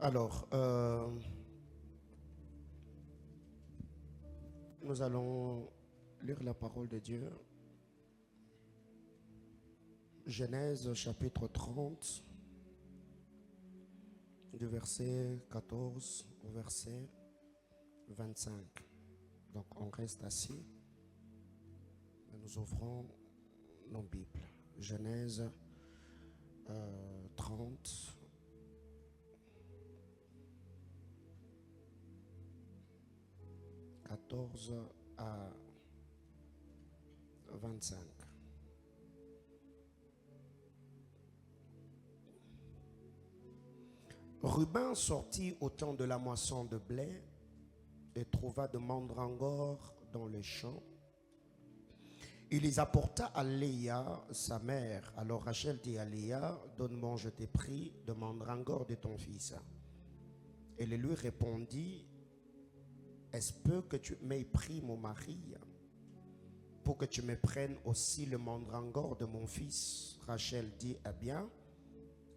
Alors, nous allons lire la parole de Dieu. Genèse chapitre 30, du verset 14 au verset 25. Donc, on reste assis et nous ouvrons nos Bibles. Genèse 30. « 14 à 25. Ruben sortit au temps de la moisson de blé et trouva de mandragores dans les champs. Il les apporta à Léa, sa mère. Alors Rachel dit à Léa, « Donne-moi, je t'ai pris de mandragores de ton fils. » Elle lui répondit, « Est-ce peu que tu m'aies pris mon mari pour que tu me prennes aussi le mandragore de mon fils? » Rachel dit, « Eh bien,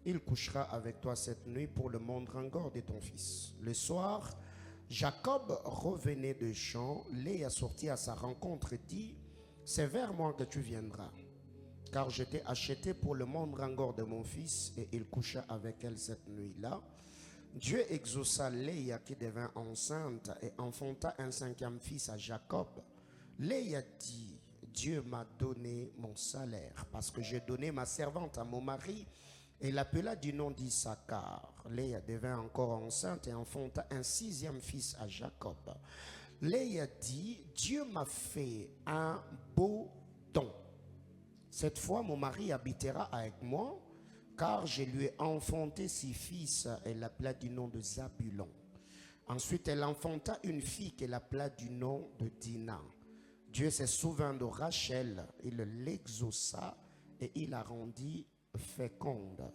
il couchera avec toi cette nuit pour le mandragore de ton fils. » Le soir, Jacob revenait de champ. Léa sortit à sa rencontre et dit, « C'est vers moi que tu viendras, car je t'ai acheté pour le mandragore de mon fils. » Et il coucha avec elle cette nuit-là. Dieu exauça Léa qui devint enceinte et enfanta un cinquième fils à Jacob. Léa dit, « Dieu m'a donné mon salaire parce que j'ai donné ma servante à mon mari. » Et l'appela du nom d'Issachar. Léa devint encore enceinte et enfanta un sixième fils à Jacob. Léa dit, « Dieu m'a fait un beau don. Cette fois, mon mari habitera avec moi, car je lui ai enfanté 6 fils. » Elle l'appela du nom de Zabulon. Ensuite, elle enfanta une fille qu'elle appela du nom de Dina. Dieu s'est souvint de Rachel, il l'exauça et il la rendit féconde.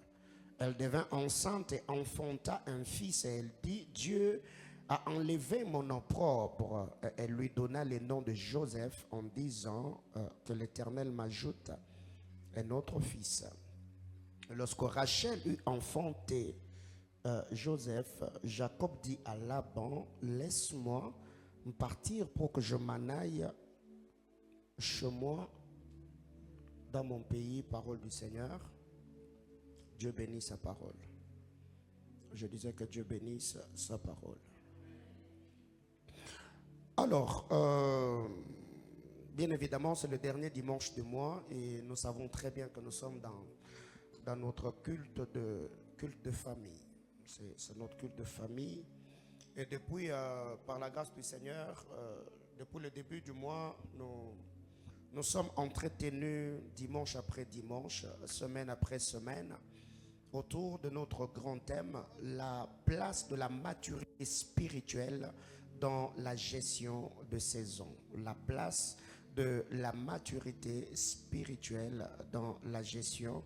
Elle devint enceinte et enfanta un fils, et elle dit, « Dieu a enlevé mon opprobre. » Elle lui donna le nom de Joseph en disant, que l'Éternel m'ajoute un autre fils. Lorsque Rachel eut enfanté Joseph, Jacob dit à Laban, « Laisse-moi partir pour que je m'en aille chez moi dans mon pays. » Parole du Seigneur. Dieu bénisse sa parole. Je disais que Dieu bénisse sa parole. Alors, bien évidemment, c'est le dernier dimanche du mois et nous savons très bien que nous sommes dans notre culte de famille. C'est notre culte de famille. Et depuis, par la grâce du Seigneur, depuis le début du mois, nous sommes entretenus dimanche après dimanche, semaine après semaine, autour de notre grand thème, la place de la maturité spirituelle dans la gestion de saison. La place de la maturité spirituelle dans la gestion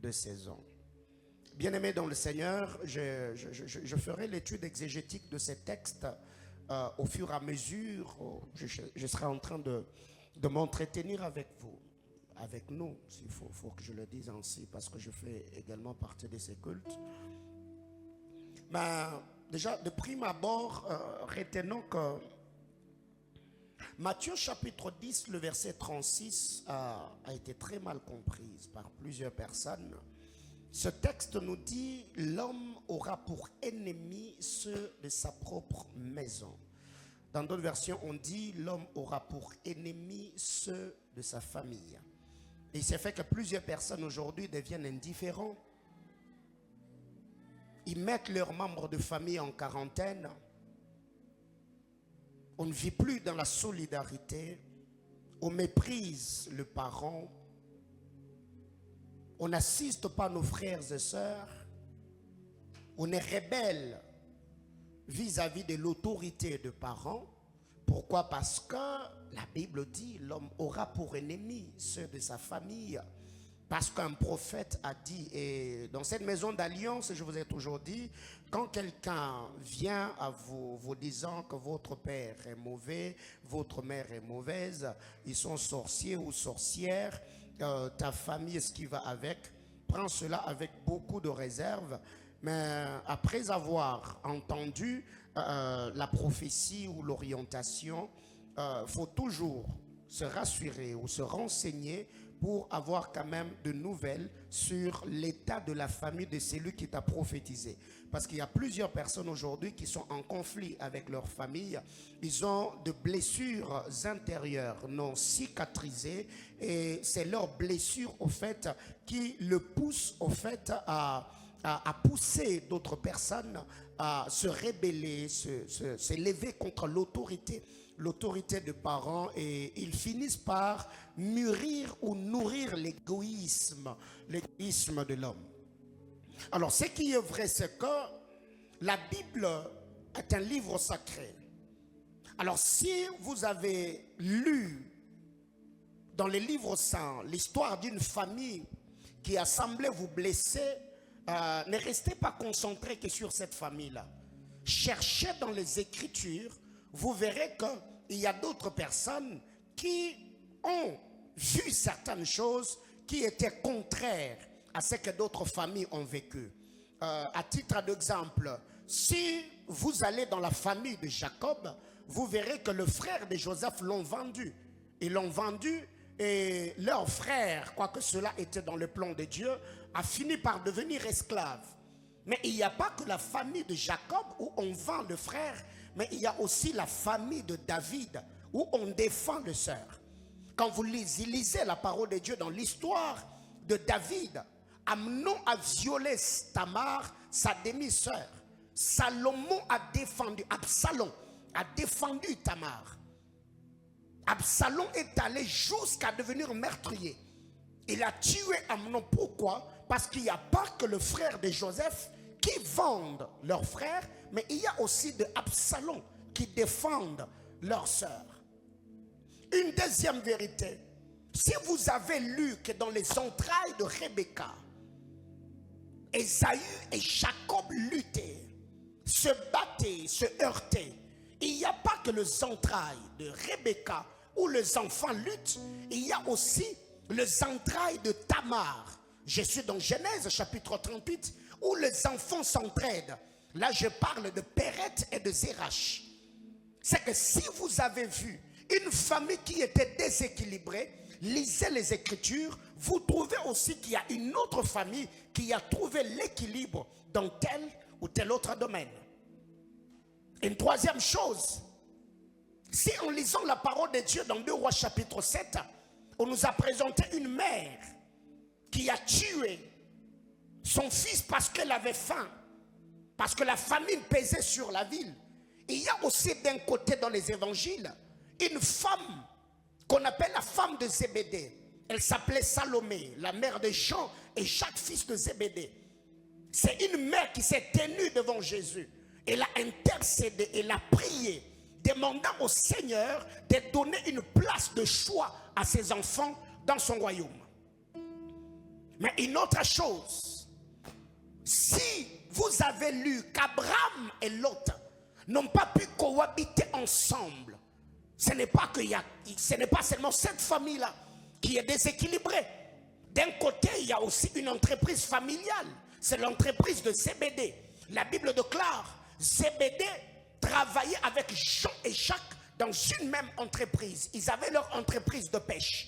de saison. Bien-aimés dans le Seigneur, je ferai l'étude exégétique de ces textes au fur et à mesure. Je serai en train de m'entretenir avec vous, avec nous, s'il faut que je le dise ainsi, parce que je fais également partie de ces cultes. Mais déjà, de prime abord, retenons que Matthieu chapitre 10, le verset 36 a été très mal comprise par plusieurs personnes. Ce texte nous dit, « L'homme aura pour ennemi ceux de sa propre maison. » Dans d'autres versions, on dit, « L'homme aura pour ennemi ceux de sa famille. » Et il s'est fait que plusieurs personnes aujourd'hui deviennent indifférents. Ils mettent leurs membres de famille en quarantaine. On ne vit plus dans la solidarité. On méprise le parent. On n'assiste pas nos frères et sœurs. On est rebelle vis-à-vis de l'autorité de parents. Pourquoi? Parce que la Bible dit, l'homme aura pour ennemi ceux de sa famille. Parce qu'un prophète a dit, et dans cette maison d'alliance, je vous ai toujours dit, quand quelqu'un vient à vous, vous disant que votre père est mauvais, votre mère est mauvaise, ils sont sorciers ou sorcières, ta famille, ce qui va avec, prends cela avec beaucoup de réserve. Mais après avoir entendu la prophétie ou l'orientation, faut toujours se rassurer ou se renseigner pour avoir quand même de nouvelles sur l'état de la famille de celui qui t'a prophétisé. Parce qu'il y a plusieurs personnes aujourd'hui qui sont en conflit avec leur famille. Ils ont de blessures intérieures non cicatrisées et c'est leurs blessures au fait qui le poussent au fait à pousser d'autres personnes à se rebeller, s'élever contre l'autorité de parents, et ils finissent par mûrir ou nourrir l'égoïsme de l'homme. Alors, ce qui est vrai, c'est que la Bible est un livre sacré. Alors, si vous avez lu dans les livres saints l'histoire d'une famille qui a semblé vous blesser, ne restez pas concentré que sur cette famille-là. Cherchez dans les Écritures, vous verrez qu'il y a d'autres personnes qui ont vu certaines choses qui étaient contraires à ce que d'autres familles ont vécu. À titre d'exemple, si vous allez dans la famille de Jacob, vous verrez que le frère de Joseph l'ont vendu. Ils l'ont vendu et leur frère, quoique cela était dans le plan de Dieu, a fini par devenir esclave. Mais il n'y a pas que la famille de Jacob où on vend le frère, mais il y a aussi la famille de David où on défend le sœur. Quand vous lisez la parole de Dieu dans l'histoire de David, Amnon a violé Tamar, sa demi-sœur. Salomon a défendu, Absalom a défendu Tamar. Absalom est allé jusqu'à devenir meurtrier. Il a tué Amnon. Pourquoi? Parce qu'il n'y a pas que le frère de Joseph qui vendent leur frère, mais il y a aussi de Absalom qui défendent leur sœur. Une deuxième vérité, si vous avez lu que dans les entrailles de Rebecca, Ésaü et Jacob luttaient, se battaient, se heurtaient, il n'y a pas que les entrailles de Rebecca où les enfants luttent, il y a aussi les entrailles de Tamar. Je suis dans Genèse chapitre 38 où les enfants s'entraident. Là je parle de Péreth et de Zérach. C'est que si vous avez vu une famille qui était déséquilibrée, lisez les Écritures, vous trouvez aussi qu'il y a une autre famille qui a trouvé l'équilibre dans tel ou tel autre domaine. Une troisième chose, si en lisant la parole de Dieu dans 2 Rois chapitre 7, on nous a présenté une mère qui a tué son fils parce qu'elle avait faim, parce que la famine pesait sur la ville. Il y a aussi d'un côté dans les évangiles une femme qu'on appelle la femme de Zébédée. Elle s'appelait Salomé, la mère de Jean et Jacques, fils de Zébédée. C'est une mère qui s'est tenue devant Jésus. Elle a intercédé, elle a prié, demandant au Seigneur de donner une place de choix à ses enfants dans son royaume. Mais une autre chose, si vous avez lu qu'Abraham et Lot n'ont pas pu cohabiter ensemble, ce n'est pas seulement cette famille-là qui est déséquilibrée. D'un côté, il y a aussi une entreprise familiale. C'est l'entreprise de Zébédée. La Bible déclare, Zébédée travaillait avec Jean et Jacques dans une même entreprise. Ils avaient leur entreprise de pêche.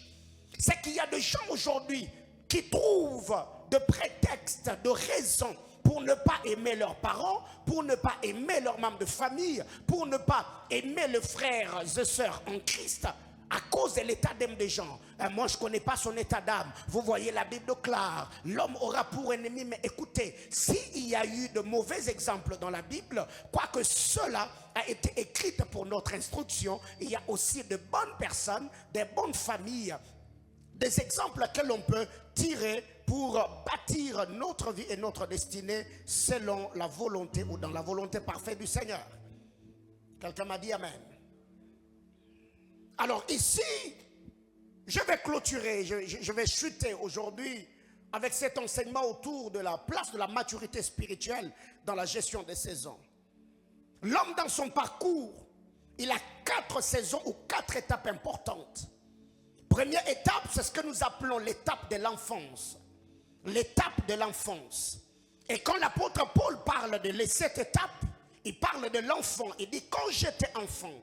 C'est qu'il y a des gens aujourd'hui qui trouvent de prétextes, de raisons pour ne pas aimer leurs parents, pour ne pas aimer leurs membres de famille, pour ne pas aimer les frères et sœurs en Christ, à cause de l'état d'âme des gens. Moi, je ne connais pas son état d'âme. Vous voyez, la Bible claire, l'homme aura pour ennemi. Mais écoutez, s'il y a eu de mauvais exemples dans la Bible, quoique cela a été écrit pour notre instruction, il y a aussi de bonnes personnes, des bonnes familles, des exemples que l'on peut tirer pour bâtir notre vie et notre destinée selon la volonté ou dans la volonté parfaite du Seigneur. Quelqu'un m'a dit Amen. Alors ici, je vais clôturer, je vais chuter aujourd'hui avec cet enseignement autour de la place de la maturité spirituelle dans la gestion des saisons. L'homme dans son parcours, il a 4 saisons ou 4 étapes importantes. Première étape, c'est ce que nous appelons l'étape de l'enfance. L'étape de l'enfance. Et quand l'apôtre Paul parle de cette étape, il parle de l'enfant. Il dit, quand j'étais enfant,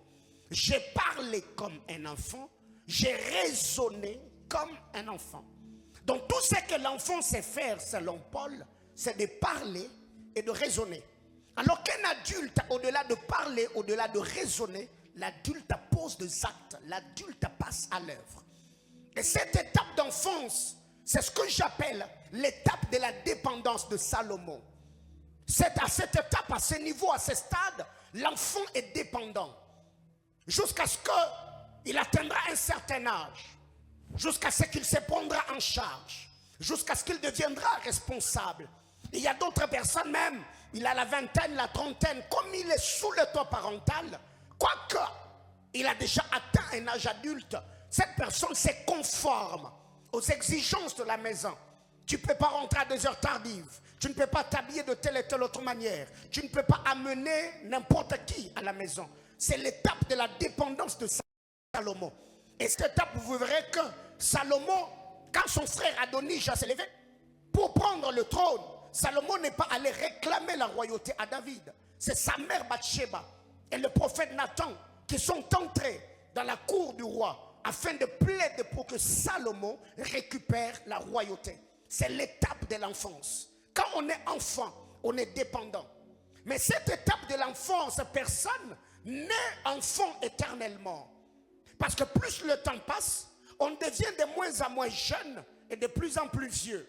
j'ai parlé comme un enfant, j'ai raisonné comme un enfant. Donc tout ce que l'enfant sait faire, selon Paul, c'est de parler et de raisonner. Alors qu'un adulte, au-delà de parler, au-delà de raisonner, l'adulte pose des actes, l'adulte passe à l'œuvre. Et cette étape d'enfance, c'est ce que j'appelle l'étape de la dépendance de Salomon. À cette étape, à ce niveau, à ce stade, l'enfant est dépendant. Jusqu'à ce qu'il atteindra un certain âge. Jusqu'à ce qu'il se prendra en charge. Jusqu'à ce qu'il deviendra responsable. Et il y a d'autres personnes même, il a la vingtaine, la trentaine, comme il est sous le toit parental, quoique il a déjà atteint un âge adulte, cette personne se conforme aux exigences de la maison. Tu ne peux pas rentrer à des heures tardives. Tu ne peux pas t'habiller de telle et telle autre manière. Tu ne peux pas amener n'importe qui à la maison. C'est l'étape de la dépendance de Salomon. Et cette étape, vous verrez que Salomon, quand son frère Adonijah s'est levé pour prendre le trône, Salomon n'est pas allé réclamer la royauté à David. C'est sa mère Bathsheba et le prophète Nathan qui sont entrés dans la cour du roi afin de plaider pour que Salomon récupère la royauté. C'est l'étape de l'enfance. Quand on est enfant, on est dépendant. Mais cette étape de l'enfance, personne n'est enfant éternellement. Parce que plus le temps passe, on devient de moins en moins jeune et de plus en plus vieux.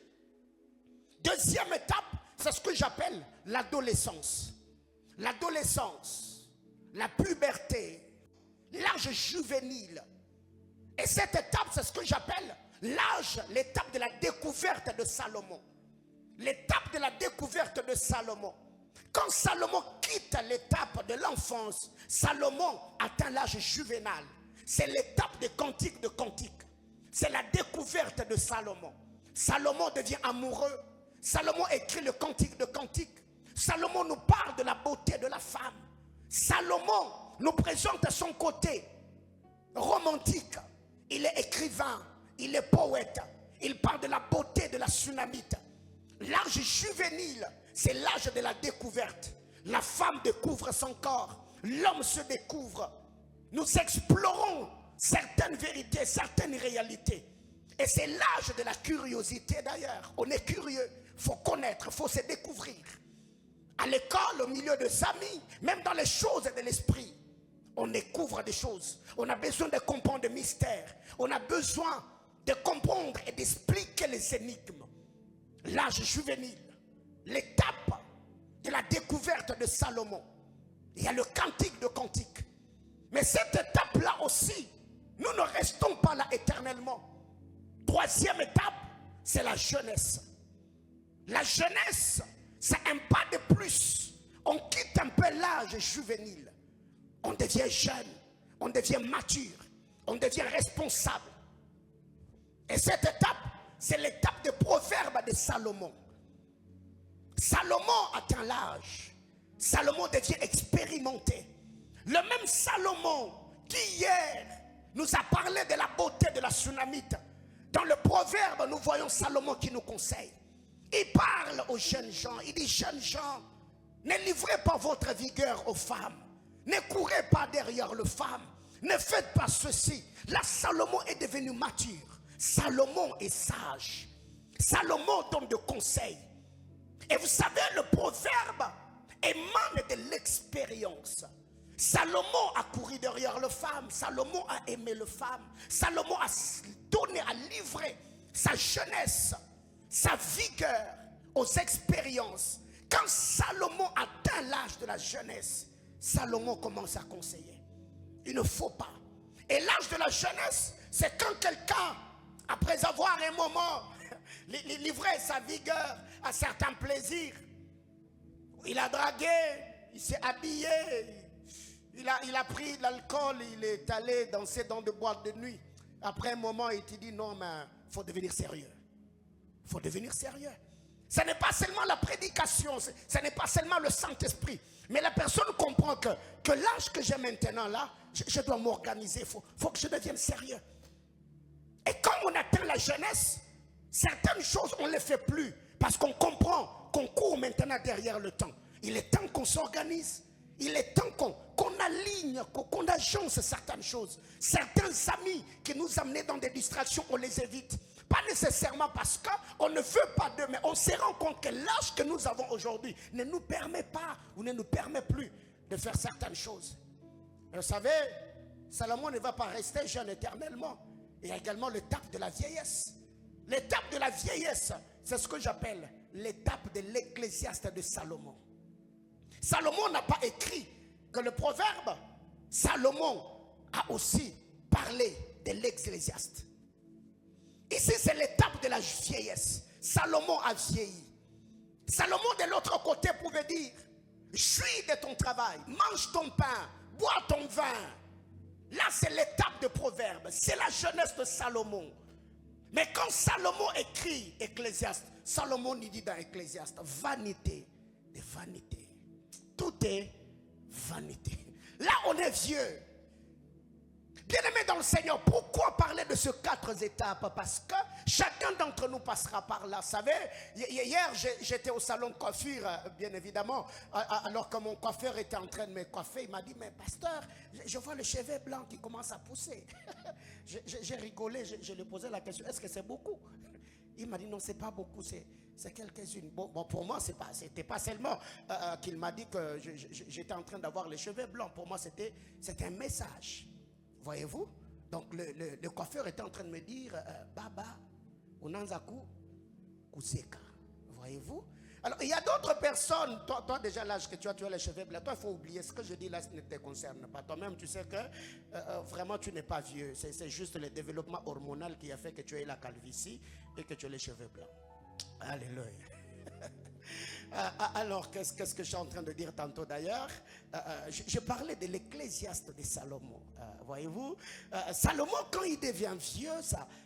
Deuxième étape, c'est ce que j'appelle l'adolescence. L'adolescence, la puberté, l'âge juvénile. Et cette étape, c'est ce que j'appelle l'étape de la découverte de Salomon. L'étape de la découverte de Salomon. Quand Salomon quitte l'étape de l'enfance, Salomon atteint l'âge juvénal. C'est l'étape des cantiques de cantiques. C'est la découverte de Salomon. Salomon devient amoureux. Salomon écrit le cantique de cantiques. Salomon nous parle de la beauté de la femme. Salomon nous présente son côté romantique. Il est écrivain, il est poète. Il parle de la beauté de la Sunamite. L'âge juvénile, c'est l'âge de la découverte. La femme découvre son corps. L'homme se découvre. Nous explorons certaines vérités, certaines réalités. Et c'est l'âge de la curiosité d'ailleurs. On est curieux, il faut connaître, il faut se découvrir. À l'école, au milieu des amis, même dans les choses de l'esprit, on découvre des choses. On a besoin de comprendre des mystères. On a besoin de comprendre et d'expliquer les énigmes. L'âge juvénile, l'étape de la découverte de Salomon. Il y a le cantique de cantique. Mais cette étape-là aussi, nous ne restons pas là éternellement. Troisième étape, c'est la jeunesse. La jeunesse, c'est un pas de plus. On quitte un peu l'âge juvénile. On devient jeune, on devient mature, on devient responsable. Et cette étape, c'est l'étape de proverbe de Salomon. Salomon atteint l'âge. Salomon devient expérimenté. Le même Salomon qui hier nous a parlé de la beauté de la Sunamite. Dans le proverbe, nous voyons Salomon qui nous conseille. Il parle aux jeunes gens. Il dit, jeunes gens, ne livrez pas votre vigueur aux femmes. Ne courez pas derrière les femmes. Ne faites pas ceci. Là, Salomon est devenu mature. Salomon est sage. Salomon donne des conseils. Et vous savez, le proverbe émane de l'expérience. Salomon a couru derrière les femmes. Salomon a aimé les femmes. Salomon a donné, a livré sa jeunesse, sa vigueur aux expériences. Quand Salomon atteint l'âge de la jeunesse, Salomon commence à conseiller. Il ne faut pas. Et l'âge de la jeunesse, c'est quand quelqu'un, après avoir un moment livré sa vigueur à certains plaisirs, il a dragué, il s'est habillé, il a pris de l'alcool, il est allé danser dans des boîtes de nuit. Après un moment, il te dit non, mais il faut devenir sérieux. Il faut devenir sérieux. Ce n'est pas seulement la prédication, ce n'est pas seulement le Saint-Esprit. Mais la personne comprend que l'âge que j'ai maintenant là, je dois m'organiser, il faut que je devienne sérieux. Et quand on atteint la jeunesse, certaines choses on ne les fait plus parce qu'on comprend qu'on court maintenant a derrière le temps. Il est temps qu'on s'organise. Il est temps qu'on aligne, qu'on agence certaines choses. Certains amis qui nous amenaient dans des distractions, on les évite. Pas nécessairement parce qu'on ne veut pas d'eux, mais on se rend compte que l'âge que nous avons aujourd'hui ne nous permet pas ou ne nous permet plus de faire certaines choses. Et vous savez, Salomon ne va pas rester jeune éternellement. Il y a également l'étape de la vieillesse. L'étape de la vieillesse, c'est ce que j'appelle l'étape de l'Ecclésiaste de Salomon. Salomon n'a pas écrit que le proverbe. Salomon a aussi parlé de l'Ecclésiaste. Ici, c'est l'étape de la vieillesse. Salomon a vieilli. Salomon, de l'autre côté, pouvait dire: jouis de ton travail, mange ton pain, bois ton vin. Là, c'est l'étape de proverbe. C'est la jeunesse de Salomon. Mais quand Salomon écrit Ecclésiaste, Salomon il dit dans Ecclésiaste: vanité de vanité. Tout est vanité. Là, on est vieux. Bien-aimés dans le Seigneur, pourquoi parler de ces 4 étapes? Parce que chacun d'entre nous passera par là. Vous savez, hier, j'étais au salon de coiffure, bien évidemment, alors que mon coiffeur était en train de me coiffer. Il m'a dit: mais pasteur, je vois le cheveu blanc qui commence à pousser. J'ai rigolé, je lui ai posé la question: est-ce que c'est beaucoup? Il m'a dit: non, c'est pas beaucoup, c'est quelques-unes. Bon, pour moi, c'était pas seulement qu'il m'a dit que j'étais en train d'avoir les cheveux blancs. Pour moi, c'était un message. Voyez-vous? Donc le coiffeur était en train de me dire: Baba, Unanzaku, Kuseka. Voyez-vous? Alors il y a d'autres personnes, toi déjà l'âge que tu as les cheveux blancs, toi il faut oublier ce que je dis là, ce ne te concerne pas. Toi-même tu sais que vraiment tu n'es pas vieux. C'est juste le développement hormonal qui a fait que tu aies la calvitie et que tu aies les cheveux blancs. Alléluia. Alors, qu'est-ce que je suis en train de dire tantôt d'ailleurs? Je parlais de l'Ecclésiaste de Salomon. Voyez-vous, Salomon, quand il devient vieux,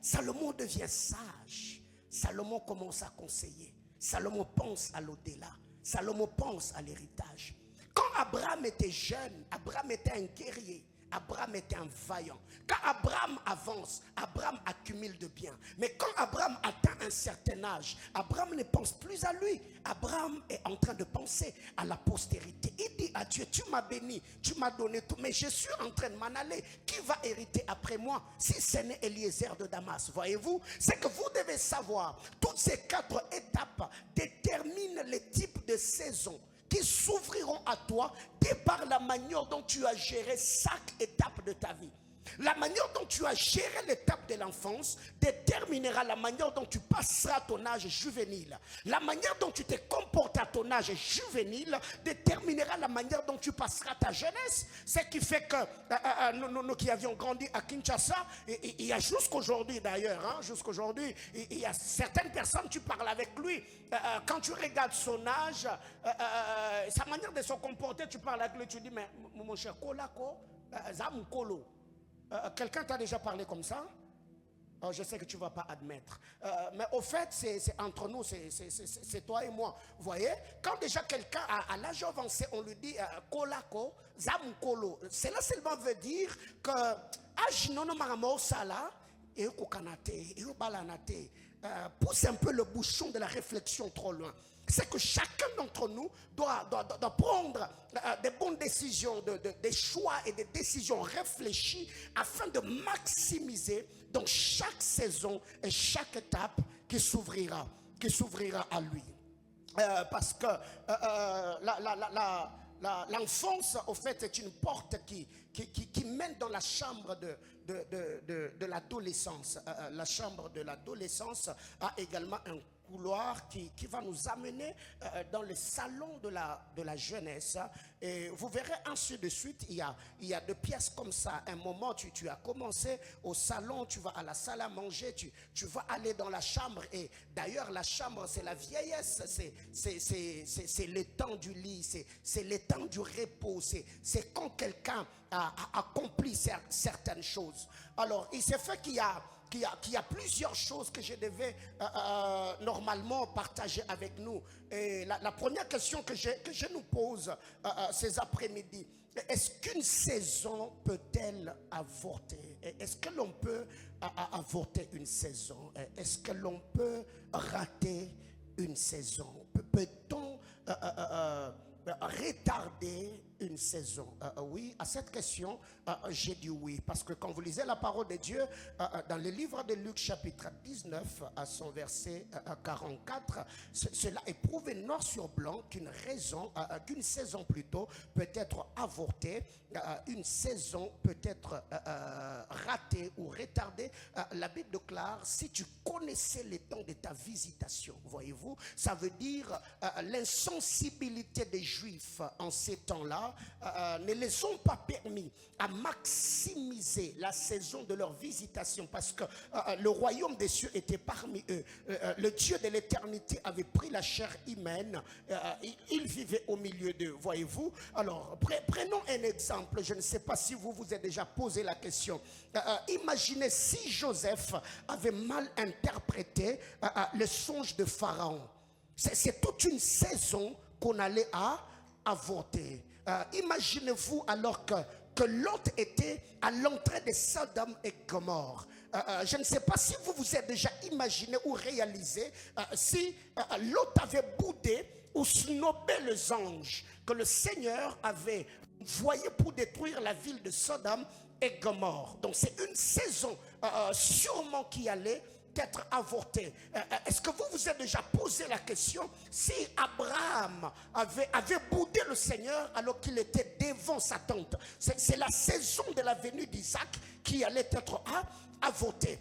Salomon devient sage. Salomon commence à conseiller. Salomon pense à l'au-delà. Salomon pense à l'héritage. Quand Abraham était jeune, Abraham était un guerrier. Abraham était un vaillant. Quand Abraham avance, Abraham accumule de biens. Mais quand Abraham atteint un certain âge, Abraham ne pense plus à lui. Abraham est en train de penser à la postérité. Il dit à Dieu: tu m'as béni, tu m'as donné tout, mais je suis en train de m'en aller. Qui va hériter après moi si ce n'est Eliezer de Damas? Voyez-vous, c'est que vous devez savoir, toutes ces 4 étapes déterminent le type de saison qui s'ouvriront à toi de par la manière dont tu as géré chaque étape de ta vie. La manière dont tu as géré l'étape de l'enfance déterminera la manière dont tu passeras ton âge juvénile. La manière dont tu te comportes à ton âge juvénile déterminera la manière dont tu passeras ta jeunesse. Ce qui fait que nous qui avions grandi à Kinshasa, il y a jusqu'aujourd'hui d'ailleurs, jusqu'aujourd'hui, il y a certaines personnes, tu parles avec lui, quand tu regardes son âge, sa manière de se comporter, tu parles avec lui, tu dis: mais mon cher Kolako, Zamukolo. Quelqu'un t'a déjà parlé comme ça? Oh, je sais que tu ne vas pas admettre. Mais au fait, c'est entre nous, c'est toi et moi. Vous voyez, quand déjà quelqu'un à l'âge avancé, on lui dit Kolako, Zamukolo, cela seulement veut dire que pousse un peu le bouchon de la réflexion trop loin. C'est que chacun d'entre nous doit prendre des bonnes décisions, des choix et des décisions réfléchies afin de maximiser dans chaque saison et chaque étape qui s'ouvrira à lui. Parce que l'enfance, au fait, est une porte qui mène dans la chambre de l'adolescence. La chambre de l'adolescence a également un couloir qui va nous amener dans le salon de la jeunesse. Et vous verrez ainsi de suite, il y a 2 pièces comme ça. Un moment, tu as commencé au salon, tu vas à la salle à manger, tu vas aller dans la chambre. Et d'ailleurs, la chambre, c'est la vieillesse, c'est le temps du lit, c'est le temps du repos, c'est quand quelqu'un a accompli certaines choses. Alors, il s'est fait qu'il y a plusieurs choses que je devais normalement partager avec nous. Et la première question que je nous pose ces après-midi: est-ce qu'une saison peut-elle avorter? Est-ce que l'on peut avorter une saison? Est-ce que l'on peut rater une saison? Peut-on retarder une saison? Oui, à cette question, j'ai dit oui. Parce que quand vous lisez la parole de Dieu, dans le livre de Luc chapitre 19, à son verset 44, cela est prouvé noir sur blanc qu'une saison plutôt peut être avortée, une saison peut être ratée ou retardée. La Bible déclare, si tu connaissais les temps de ta visitation, voyez-vous, ça veut dire l'insensibilité des Juifs en ces temps-là ne les ont pas permis à maximiser la saison de leur visitation, parce que le royaume des cieux était parmi eux. Le Dieu de l'éternité avait pris la chair humaine, il vivait au milieu d'eux, voyez-vous. Alors prenons un exemple. Je ne sais pas si vous vous êtes déjà posé la question. Imaginez si Joseph avait mal interprété le songe de Pharaon. C'est toute une saison qu'on allait avorter. Imaginez-vous alors que Lot était à l'entrée de Sodome et Gomorrhe. Je ne sais pas si vous vous êtes déjà imaginé ou réalisé si Lot avait boudé ou snobé les anges que le Seigneur avait envoyés pour détruire la ville de Sodome et Gomorrhe. Donc c'est une saison sûrement qui allait être avorté. Est-ce que vous vous êtes déjà posé la question si Abraham avait boudé le Seigneur alors qu'il était devant sa tente? C'est la saison de la venue d'Isaac qui allait être avortée.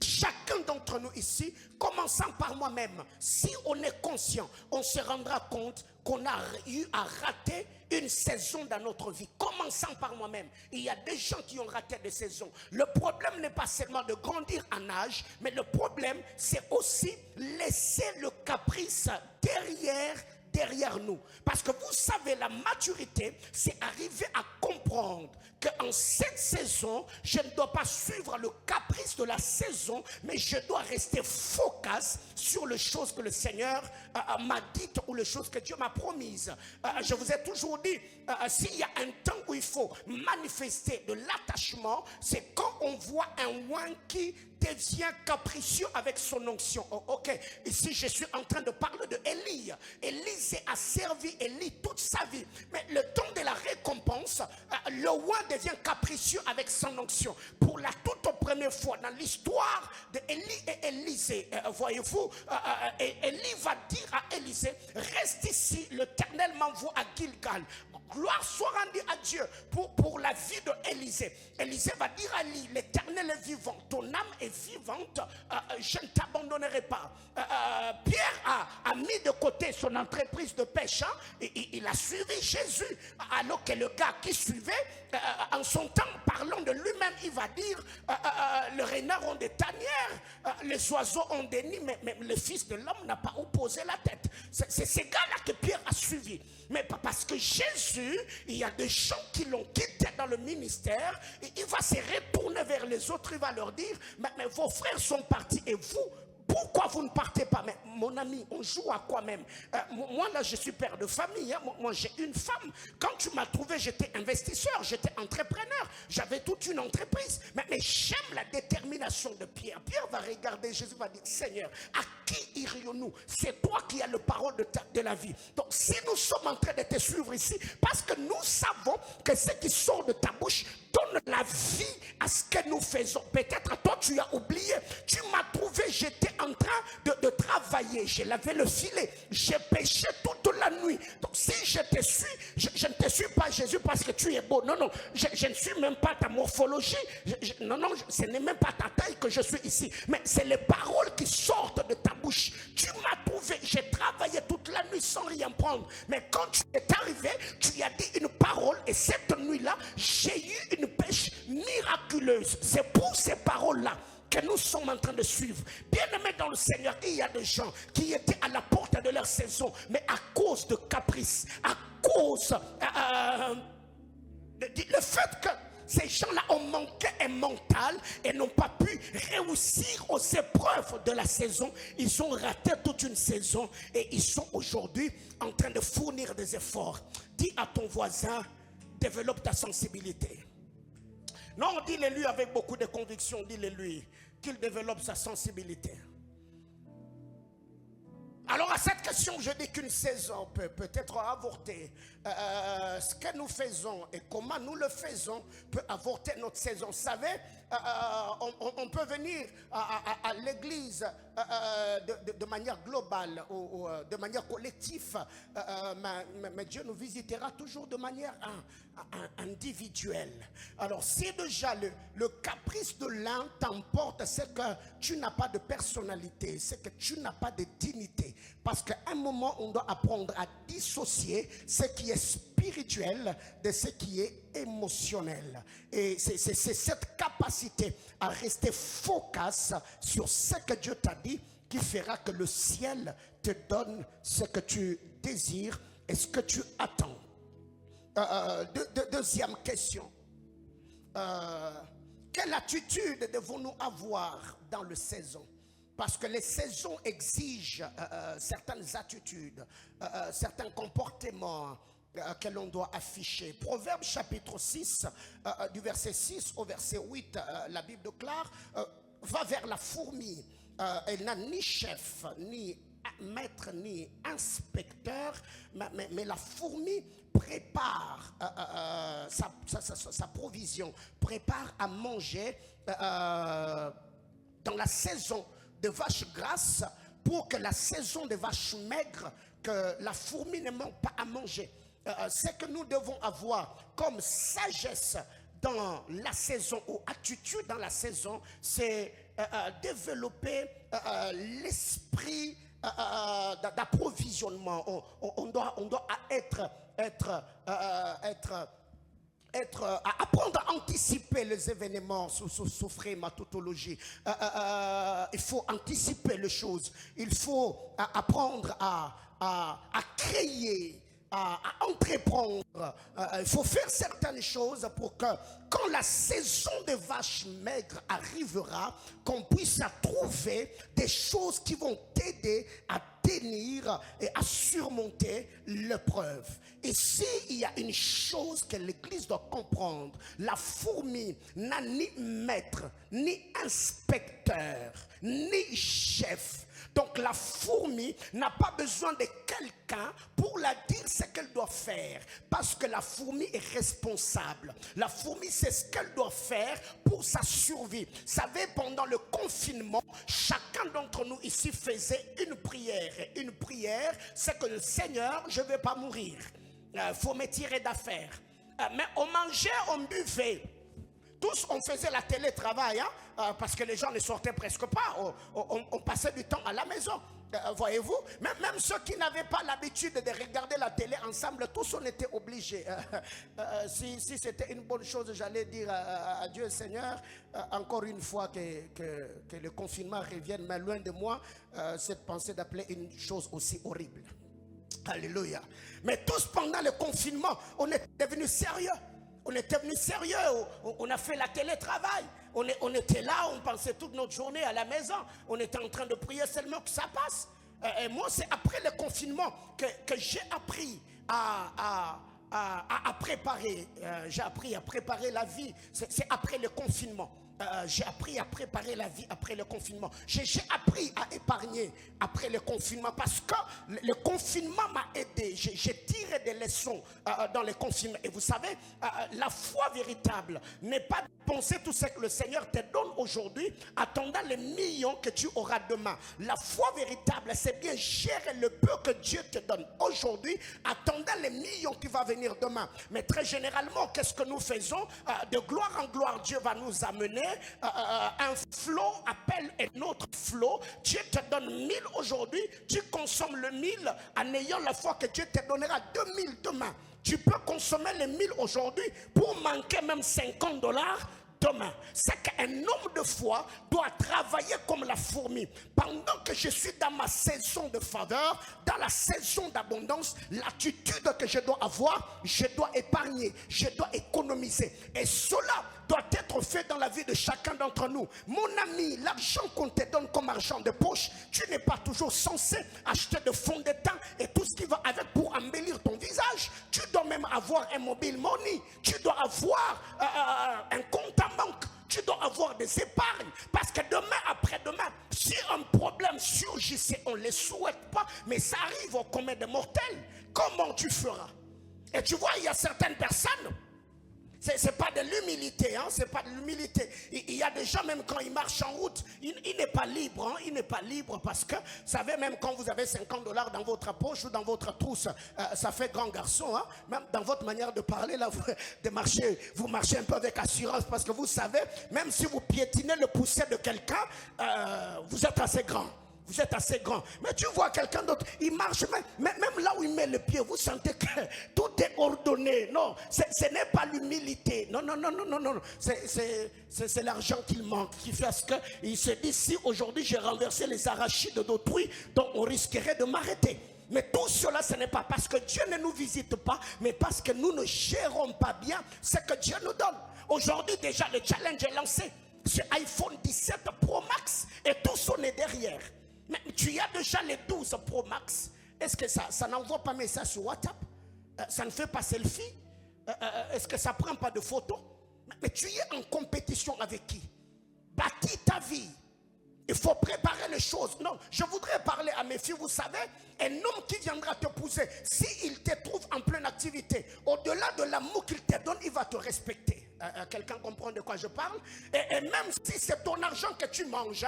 Chacun d'entre nous ici, commençant par moi-même, si on est conscient, on se rendra compte qu'on a eu à rater une saison dans notre vie. Commençant par moi-même. Il y a des gens qui ont raté des saisons. Le problème n'est pas seulement de grandir en âge, mais le problème, c'est aussi laisser le caprice derrière nous. Parce que vous savez, la maturité, c'est arriver à comprendre qu'en cette saison, je ne dois pas suivre le caprice de la saison, mais je dois rester focus sur les choses que le Seigneur m'a dites ou les choses que Dieu m'a promises. Je vous ai toujours dit, s'il y a un temps où il faut manifester de l'attachement, c'est quand on voit un oin qui devient capricieux avec son onction. Oh, ok, ici je suis en train de parler de Élie. Élisée a servi Élie toute sa vie, mais le temps de la récompense, le roi devient capricieux avec son onction. Pour la toute première fois dans l'histoire de Élie et Élisée, voyez-vous, Élie va dire à Élisée, reste ici, l'Éternel m'envoie à Gilgal. Gloire soit rendue à Dieu pour la vie de Élisée. Élisée va dire à Élie, l'Éternel est vivant, ton âme est vivante, je ne t'abandonnerai pas. Pierre a mis de côté son entreprise de pêche, et il a suivi Jésus, alors que le gars qui suivait, en son temps, parlant de lui-même, il va dire, le renard ont des tanières, les oiseaux ont des nids, mais le Fils de l'homme n'a pas opposé la tête. C'est ces gars-là que Pierre a suivi. Mais parce que Jésus, il y a des gens qui l'ont quitté dans le ministère, et il va se retourner vers les autres, il va leur dire, mais vos frères sont partis et vous, pourquoi vous ne partez pas? Mais mon ami, on joue à quoi même? Moi là, je suis père de famille, hein. Moi j'ai une femme. Quand tu m'as trouvé, j'étais investisseur, j'étais entrepreneur, j'avais toute une entreprise. Mais j'aime la détermination de Pierre. Pierre va regarder Jésus, va dire, Seigneur, à qui irions-nous? C'est toi qui as le parole de la vie. Donc si nous sommes en train de te suivre ici, parce que nous savons que ce qui sort de ta bouche donne la vie à ce que nous faisons. Peut-être toi tu as oublié, tu m'as trouvé, j'étais en train de travailler, j'ai lavé le filet, j'ai pêché toute la nuit. Donc si je te suis, je ne te suis pas Jésus parce que tu es beau. Non, je ne suis même pas ta morphologie. Non, ce n'est même pas ta taille que je suis ici. Mais c'est les paroles qui sortent de ta bouche. Tu m'as trouvé, j'ai travaillé toute la nuit sans rien prendre. Mais quand tu es arrivé, tu as dit une parole, et cette nuit-là, j'ai eu une pêche miraculeuse. C'est pour ces paroles-là que nous sommes en train de suivre. Bien-aimés dans le Seigneur, il y a des gens qui étaient à la porte de leur saison, mais à cause de caprices, à cause le fait que ces gens-là ont manqué un mental et n'ont pas pu réussir aux épreuves de la saison. Ils ont raté toute une saison et ils sont aujourd'hui en train de fournir des efforts. Dis à ton voisin, développe ta sensibilité. Non, dis-le lui avec beaucoup de conviction, dis-le lui qu'il développe sa sensibilité. Alors à cette question, je dis qu'une saison peut être avortée. Ce que nous faisons et comment nous le faisons peut avorter notre saison. Vous savez, on peut venir à l'église de manière globale ou de manière collective, mais Dieu nous visitera toujours de manière individuelle. Alors si déjà le caprice de l'un t'emporte, c'est que tu n'as pas de personnalité, c'est que tu n'as pas de dignité. Parce qu'à un moment, on doit apprendre à dissocier ce qui est spirituel de ce qui est émotionnel. Et c'est cette capacité à rester focus sur ce que Dieu t'a dit qui fera que le ciel te donne ce que tu désires et ce que tu attends. Deuxième question. Quelle attitude devons-nous avoir dans le saison? Parce que les saisons exigent certaines attitudes, certains comportements que l'on doit afficher. Proverbe chapitre 6, du verset 6 au verset 8, la Bible déclare, va vers la fourmi. Elle n'a ni chef, ni maître, ni inspecteur, mais la fourmi prépare sa provision, prépare à manger dans la saison de vaches grasses, pour que la saison de vaches maigres, que la fourmi ne manque pas à manger. Ce que nous devons avoir comme sagesse dans la saison ou attitude dans la saison, c'est développer l'esprit d'approvisionnement. On doit apprendre à anticiper les événements sous frématologie. Il faut anticiper les choses. Il faut apprendre à créer, à entreprendre. Il faut faire certaines choses pour que quand la saison des vaches maigres arrivera, qu'on puisse trouver des choses qui vont t'aider à tenir et à surmonter l'épreuve. Et s'il y a une chose que l'Église doit comprendre, la fourmi n'a ni maître, ni inspecteur, ni chef. Donc la fourmi n'a pas besoin de quelqu'un pour la dire ce qu'elle doit faire, parce que la fourmi est responsable. La fourmi sait ce qu'elle doit faire pour sa survie. Vous savez, pendant le confinement, chacun d'entre nous ici faisait une prière. Et une prière, c'est que le Seigneur, je ne vais pas mourir. Il faut me tirer d'affaire. Mais on mangeait, on buvait. Tous, on faisait la télétravail, parce que les gens ne sortaient presque pas. On passait du temps à la maison. Voyez-vous, même ceux qui n'avaient pas l'habitude de regarder la télé ensemble, tous on était obligés. Si c'était une bonne chose, j'allais dire à Dieu, Seigneur, encore une fois que le confinement revienne, mais loin de moi cette pensée d'appeler une chose aussi horrible. Alléluia. Mais tous pendant le confinement, on est devenus sérieux. On était venus sérieux, on a fait la télétravail, on était là, on pensait toute notre journée à la maison, on était en train de prier seulement que ça passe. Et moi, c'est après le confinement que j'ai appris à préparer, j'ai appris à préparer la vie, c'est après le confinement. J'ai appris à préparer la vie après le confinement. J'ai appris à épargner après le confinement, parce que le confinement m'a aidé. J'ai tiré des leçons dans le confinement. Et vous savez, la foi véritable n'est pas de penser tout ce que le Seigneur te donne aujourd'hui, attendant les millions que tu auras demain. La foi véritable, c'est bien gérer le peu que Dieu te donne aujourd'hui, attendant les millions qui vont venir demain. Mais très généralement, qu'est-ce que nous faisons? De gloire en gloire, Dieu va nous amener. Un flot appelle un autre flot. Dieu te donne 1000 aujourd'hui, tu consommes le 1000 en ayant la foi que Dieu te donnera 2000 demain. Tu peux consommer les 1000 aujourd'hui pour manquer même $50 demain. C'est qu'un homme de foi doit travailler comme la fourmi. Pendant que je suis dans ma saison de faveur, dans la saison d'abondance, l'attitude que je dois avoir, je dois épargner, je dois économiser. Et cela doit être fait dans la vie de chacun d'entre nous. Mon ami, l'argent qu'on te donne comme argent de poche, tu n'es pas toujours censé acheter de fond de teint et tout ce qui va avec pour embellir ton visage. Tu dois même avoir un mobile money, tu dois avoir un compte en banque, tu dois avoir des épargnes, parce que demain après-demain, si un problème surgissait, on le souhaite pas, mais ça arrive au commun des mortels. Comment tu feras? Et tu vois, il y a certaines personnes, c'est pas de l'humilité, hein, c'est pas de l'humilité. Il y a des gens, même quand ils marchent en route, il n'est pas libre, hein, il n'est pas libre parce que, vous savez, même quand vous avez $50 dans votre poche ou dans votre trousse, ça fait grand garçon, hein, même dans votre manière de parler, là, vous marchez un peu avec assurance parce que vous savez, même si vous piétinez le poussé de quelqu'un, vous êtes assez grand. Vous êtes assez grand. Mais tu vois quelqu'un d'autre, il marche, même là où il met le pied, vous sentez que tout est ordonné. Non, ce n'est pas l'humilité. Non. C'est l'argent qu'il manque, qui fait ce qu'il se dit, si aujourd'hui j'ai renversé les arachides d'autrui, donc on risquerait de m'arrêter. Mais tout cela, ce n'est pas parce que Dieu ne nous visite pas, mais parce que nous ne gérons pas bien ce que Dieu nous donne. Aujourd'hui, déjà, le challenge est lancé. Ce iPhone 17 Pro Max et tout son est derrière. Mais tu as déjà les 12 Pro Max. Est-ce que ça n'envoie pas message sur WhatsApp? Ça ne fait pas selfie? Est-ce que ça ne prend pas de photos? Mais tu es en compétition avec qui? Bâtis ta vie. Il faut préparer les choses. Non, je voudrais parler à mes filles. Vous savez, un homme qui viendra t'épouser, s'il te trouve en pleine activité, au-delà de l'amour qu'il te donne, il va te respecter. Quelqu'un comprend de quoi je parle? Et même si c'est ton argent que tu manges,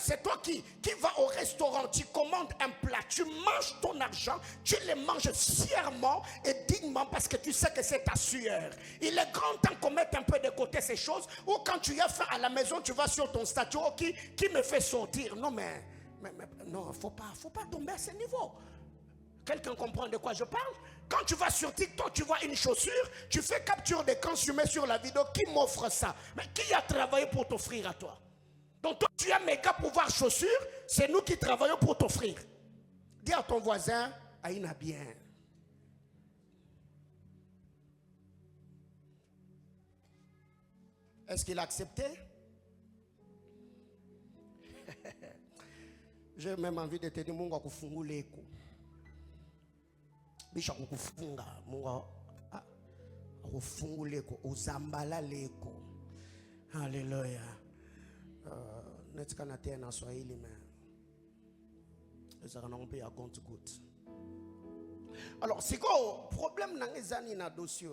c'est toi qui vas au restaurant, tu commandes un plat, tu manges ton argent, tu le manges fièrement et dignement parce que tu sais que c'est ta sueur. Il est grand temps qu'on mette un peu de côté ces choses, ou quand tu as faim à la maison, tu vas sur ton statut, oh, qui me fait sortir? Non, mais non, faut pas tomber à ce niveau. Quelqu'un comprend de quoi je parle? Quand tu vas sur TikTok, tu vois une chaussure, tu fais capture d'écran, tu mets sur la vidéo, qui m'offre ça? Mais qui a travaillé pour t'offrir à toi? Donc toi, tu as méga pouvoir chaussure, c'est nous qui travaillons pour t'offrir. Dis à ton voisin, Aïna bien. Est-ce qu'il a accepté? J'ai même envie de te dire, Mungu akufunguleko. Bisha kukufunga, Mungu akufunguleko, uzambalaleko. Hallelujah. Netika na tena Swahili mais ezaka na on peut ya compte goutte. Alors, c'est quoi le problème dans les années na dossier?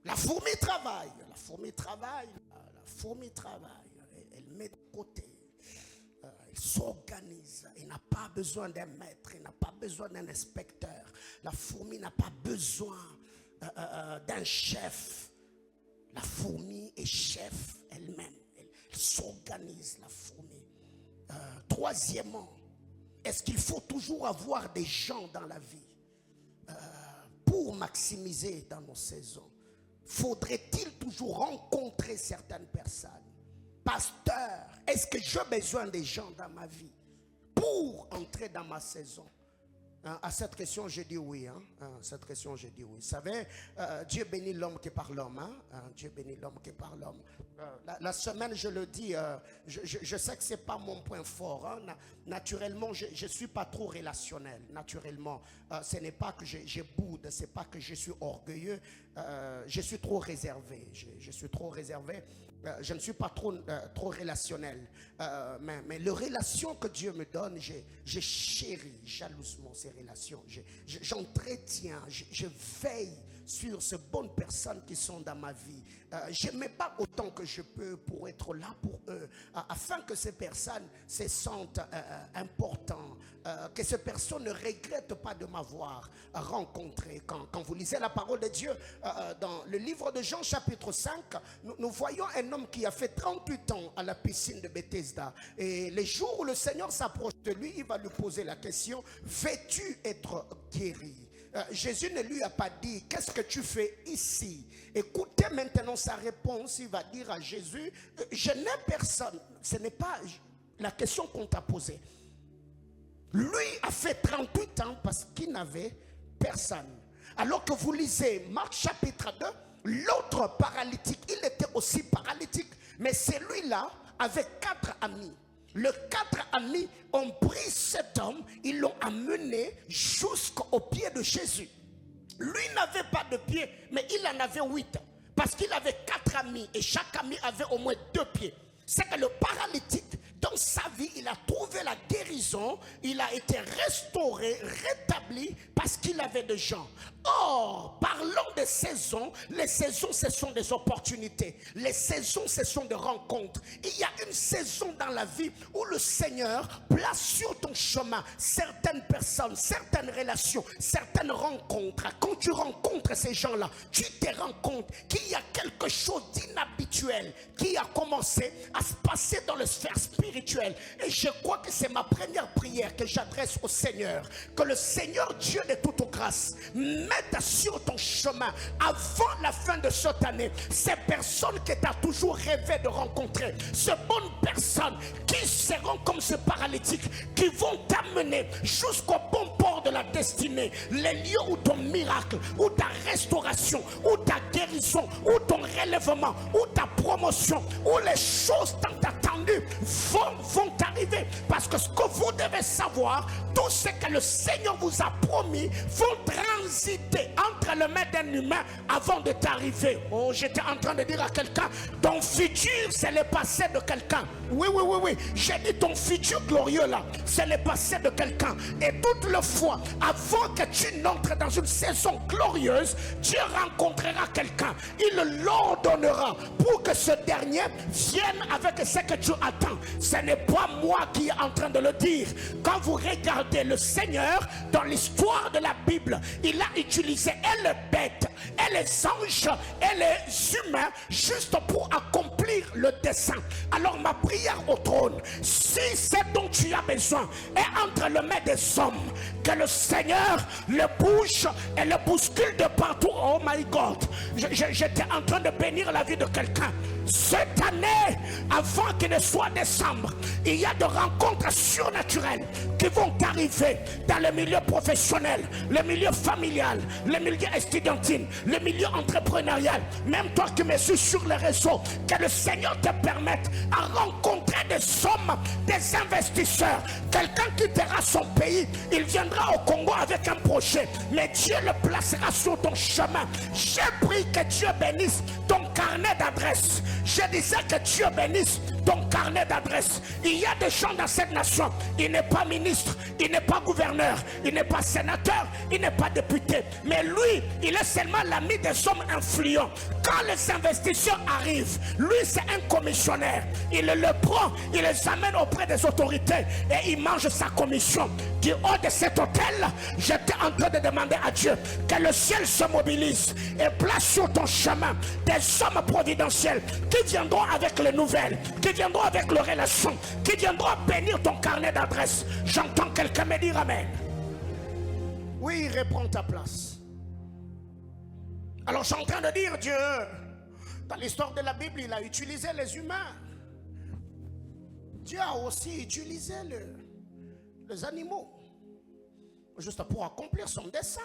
La fourmi travaille, elle met de côté, elle s'organise, elle n'a pas besoin d'un maître, elle n'a pas besoin d'un inspecteur, la fourmi n'a pas besoin d'un chef, la fourmi est chef elle-même, elle s'organise, la fourmi. Troisièmement, est-ce qu'il faut toujours avoir des gens dans la vie pour maximiser dans nos saisons? Faudrait-il toujours rencontrer certaines personnes? Pasteur, est-ce que j'ai besoin des gens dans ma vie pour entrer dans ma saison? À cette question, j'ai dit oui. Cette question, j'ai dit oui. Vous savez, Dieu bénit l'homme qui est par l'homme. Dieu bénit l'homme qui est par l'homme. La semaine, je le dis, je sais que ce n'est pas mon point fort. Naturellement, je ne suis pas trop relationnel. Naturellement, ce n'est pas que je boude, ce n'est pas que je suis orgueilleux. Je suis trop réservé. Je suis trop réservé. Je ne suis pas trop relationnel. Mais les relations que Dieu me donne, je chéris jalousement ces relations. J'entretiens, je veille sur ces bonnes personnes qui sont dans ma vie. Je me bats autant que je peux pour être là pour eux, afin que ces personnes se sentent importantes, que ces personnes ne regrettent pas de m'avoir rencontré. Quand vous lisez la parole de Dieu, dans le livre de Jean chapitre 5, nous voyons un homme qui a fait 38 ans à la piscine de Bethesda. Et les jours où le Seigneur s'approche de lui, il va lui poser la question, veux-tu être guéri? Jésus ne lui a pas dit, qu'est-ce que tu fais ici? Écoutez maintenant sa réponse. Il va dire à Jésus, je n'ai personne. Ce n'est pas la question qu'on t'a posée. Lui a fait 38 ans parce qu'il n'avait personne. Alors que vous lisez Marc chapitre 2, l'autre paralytique, il était aussi paralytique, mais celui-là avait 4 amis. Les 4 amis ont pris cet homme, ils l'ont amené jusqu'au pied de Jésus. Lui n'avait pas de pied, mais il en avait 8. Parce qu'il avait 4 amis et chaque ami avait au moins 2 pieds. C'est que le paralytique, Dans sa vie, il a trouvé la guérison, il a été restauré, rétabli parce qu'il avait des gens. Or, parlons des saisons. Les saisons, ce sont des opportunités. Les saisons, ce sont des rencontres. Il y a une saison dans la vie où le Seigneur place sur ton chemin certaines personnes, certaines relations, certaines rencontres. Quand tu rencontres ces gens-là, tu te rends compte qu'il y a quelque chose d'inhabituel qui a commencé à se passer dans le sphère spirituelle. Et je crois que c'est ma première prière que j'adresse au Seigneur. Que le Seigneur Dieu de toute grâce mette sur ton chemin avant la fin de cette année ces personnes que tu as toujours rêvé de rencontrer. Ces bonnes personnes qui seront comme ce paralytique, qui vont t'amener jusqu'au bon port de la destinée. Les lieux où ton miracle, où ta restauration, où ta guérison, où ton relèvement, où ta promotion, où les choses tant attendues vont arriver. Parce que ce que vous devez savoir, tout ce que le Seigneur vous a promis vont transiter entre les mains d'un humain avant de t'arriver. Oh, j'étais en train de dire à quelqu'un, ton futur c'est le passé de quelqu'un. Oui, j'ai dit ton futur glorieux là, c'est le passé de quelqu'un. Et toute la fois, avant que tu n'entres dans une saison glorieuse, Dieu rencontrera quelqu'un, il l'ordonnera pour que ce dernier vienne avec ce que tu attends. Ce n'est pas moi qui est en train de le dire. Quand vous regardez le Seigneur dans l'histoire de la Bible, il a utilisé et les bêtes, et les anges, et les humains juste pour accomplir le dessein. Alors ma prière au trône, si c'est dont tu as besoin est entre les mains des hommes, que le Seigneur le bouge et le bouscule de partout. Oh my God, j'étais en train de bénir la vie de quelqu'un. Cette année, avant qu'il ne soit décembre, il y a des rencontres surnaturelles qui vont arriver dans le milieu professionnel, le milieu familial, le milieu estudiantin, le milieu entrepreneurial. Même toi qui me suis sur les réseaux, que le Seigneur te permette à rencontrer des hommes, des investisseurs. Quelqu'un quittera son pays, il viendra au Congo avec un projet, mais Dieu le placera sur ton chemin. J'ai pris que Dieu bénisse ton carnet d'adresse. Je disais que Dieu bénisse ton carnet d'adresse. Il y a des gens dans cette nation, il n'est pas ministre, il n'est pas gouverneur, il n'est pas sénateur, il n'est pas député, mais lui, il est seulement l'ami des hommes influents. Quand les investisseurs arrivent, lui c'est un commissionnaire. Il le prend, il les amène auprès des autorités et il mange sa commission. Du haut de cet hôtel, j'étais en train de demander à Dieu que le ciel se mobilise et place sur ton chemin des hommes providentiels qui viendront avec les nouvelles, qui viendront avec les relations, qui viendront bénir ton carnet d'adresse. J'entends quelqu'un me dire amen. Oui, reprends ta place. Alors je suis en train de dire, Dieu, dans l'histoire de la Bible, il a utilisé les humains. Dieu a aussi utilisé les animaux, juste pour accomplir son dessein.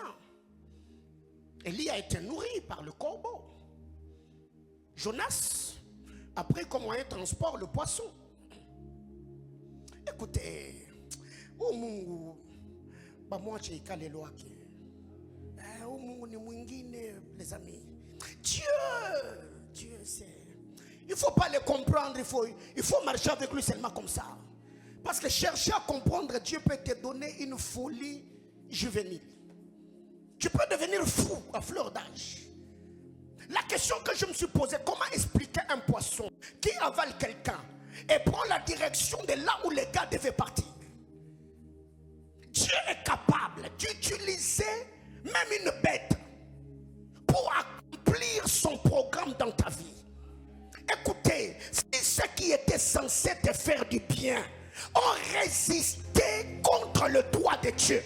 Élie a été nourri par le corbeau. Jonas a pris comme moyen de transport le poisson. Écoutez, les amis, Dieu c'est... Il ne faut pas le comprendre, il faut marcher avec lui seulement comme ça. Parce que chercher à comprendre Dieu peut te donner une folie juvénile. Tu peux devenir fou à fleur d'âge. La question que je me suis posée, comment expliquer un poisson qui avale quelqu'un et prend la direction de là où les gars devaient partir? Dieu est capable d'utiliser même une bête pour accomplir son programme dans ta vie. Écoutez, si ceux qui étaient censés te faire du bien ont résisté contre le droit de Dieu,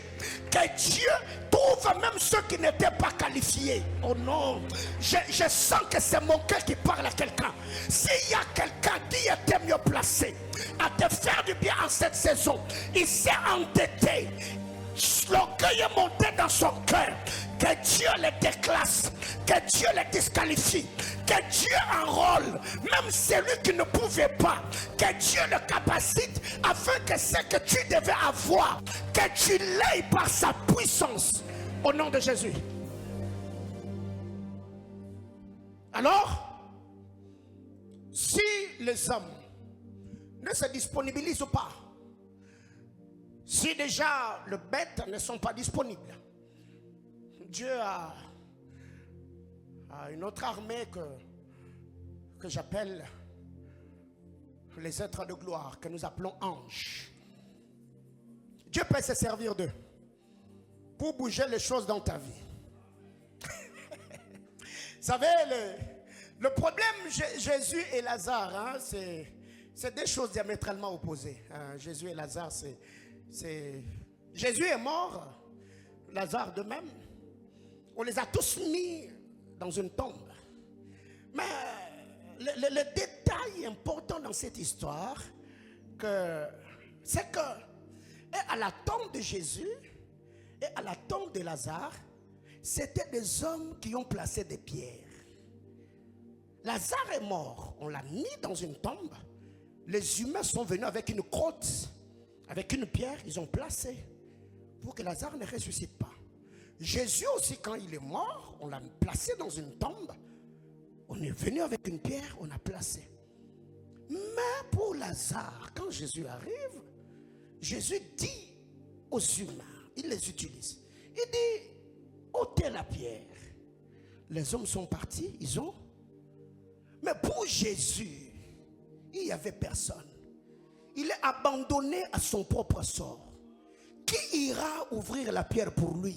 que Dieu trouve même ceux qui n'étaient pas qualifiés. Oh non, je sens que c'est mon cœur qui parle à quelqu'un. S'il y a quelqu'un qui était mieux placé à te faire du bien en cette saison, il s'est endetté, l'orgueil est monté dans son cœur, que Dieu les déclasse, que Dieu les disqualifie, que Dieu enrôle même celui qui ne pouvait pas, que Dieu le capacite afin que ce que tu devais avoir, que tu l'aies par sa puissance, au nom de Jésus. Alors, si les hommes ne se disponibilisent pas. Si déjà les bêtes ne sont pas disponibles, Dieu a une autre armée que j'appelle les êtres de gloire, que nous appelons anges. Dieu peut se servir d'eux pour bouger les choses dans ta vie. Vous savez, le problème, Jésus et Lazare, hein, c'est deux choses diamétralement opposées. Hein, Jésus et Lazare, Jésus est mort, Lazare de même. On les a tous mis dans une tombe. Mais le détail important dans cette histoire, c'est que à la tombe de Jésus et à la tombe de Lazare, c'était des hommes qui ont placé des pierres. Lazare est mort, on l'a mis dans une tombe. Les humains sont venus avec une crotte, avec une pierre, ils ont placé pour que Lazare ne ressuscite pas. Jésus aussi, quand il est mort, on l'a placé dans une tombe. On est venu avec une pierre, on a placé. Mais pour Lazare, quand Jésus arrive, Jésus dit aux humains, il les utilise. Il dit, ôtez la pierre. Les hommes sont partis, ils ont. Mais pour Jésus, il n'y avait personne. Il est abandonné à son propre sort. Qui ira ouvrir la pierre pour lui?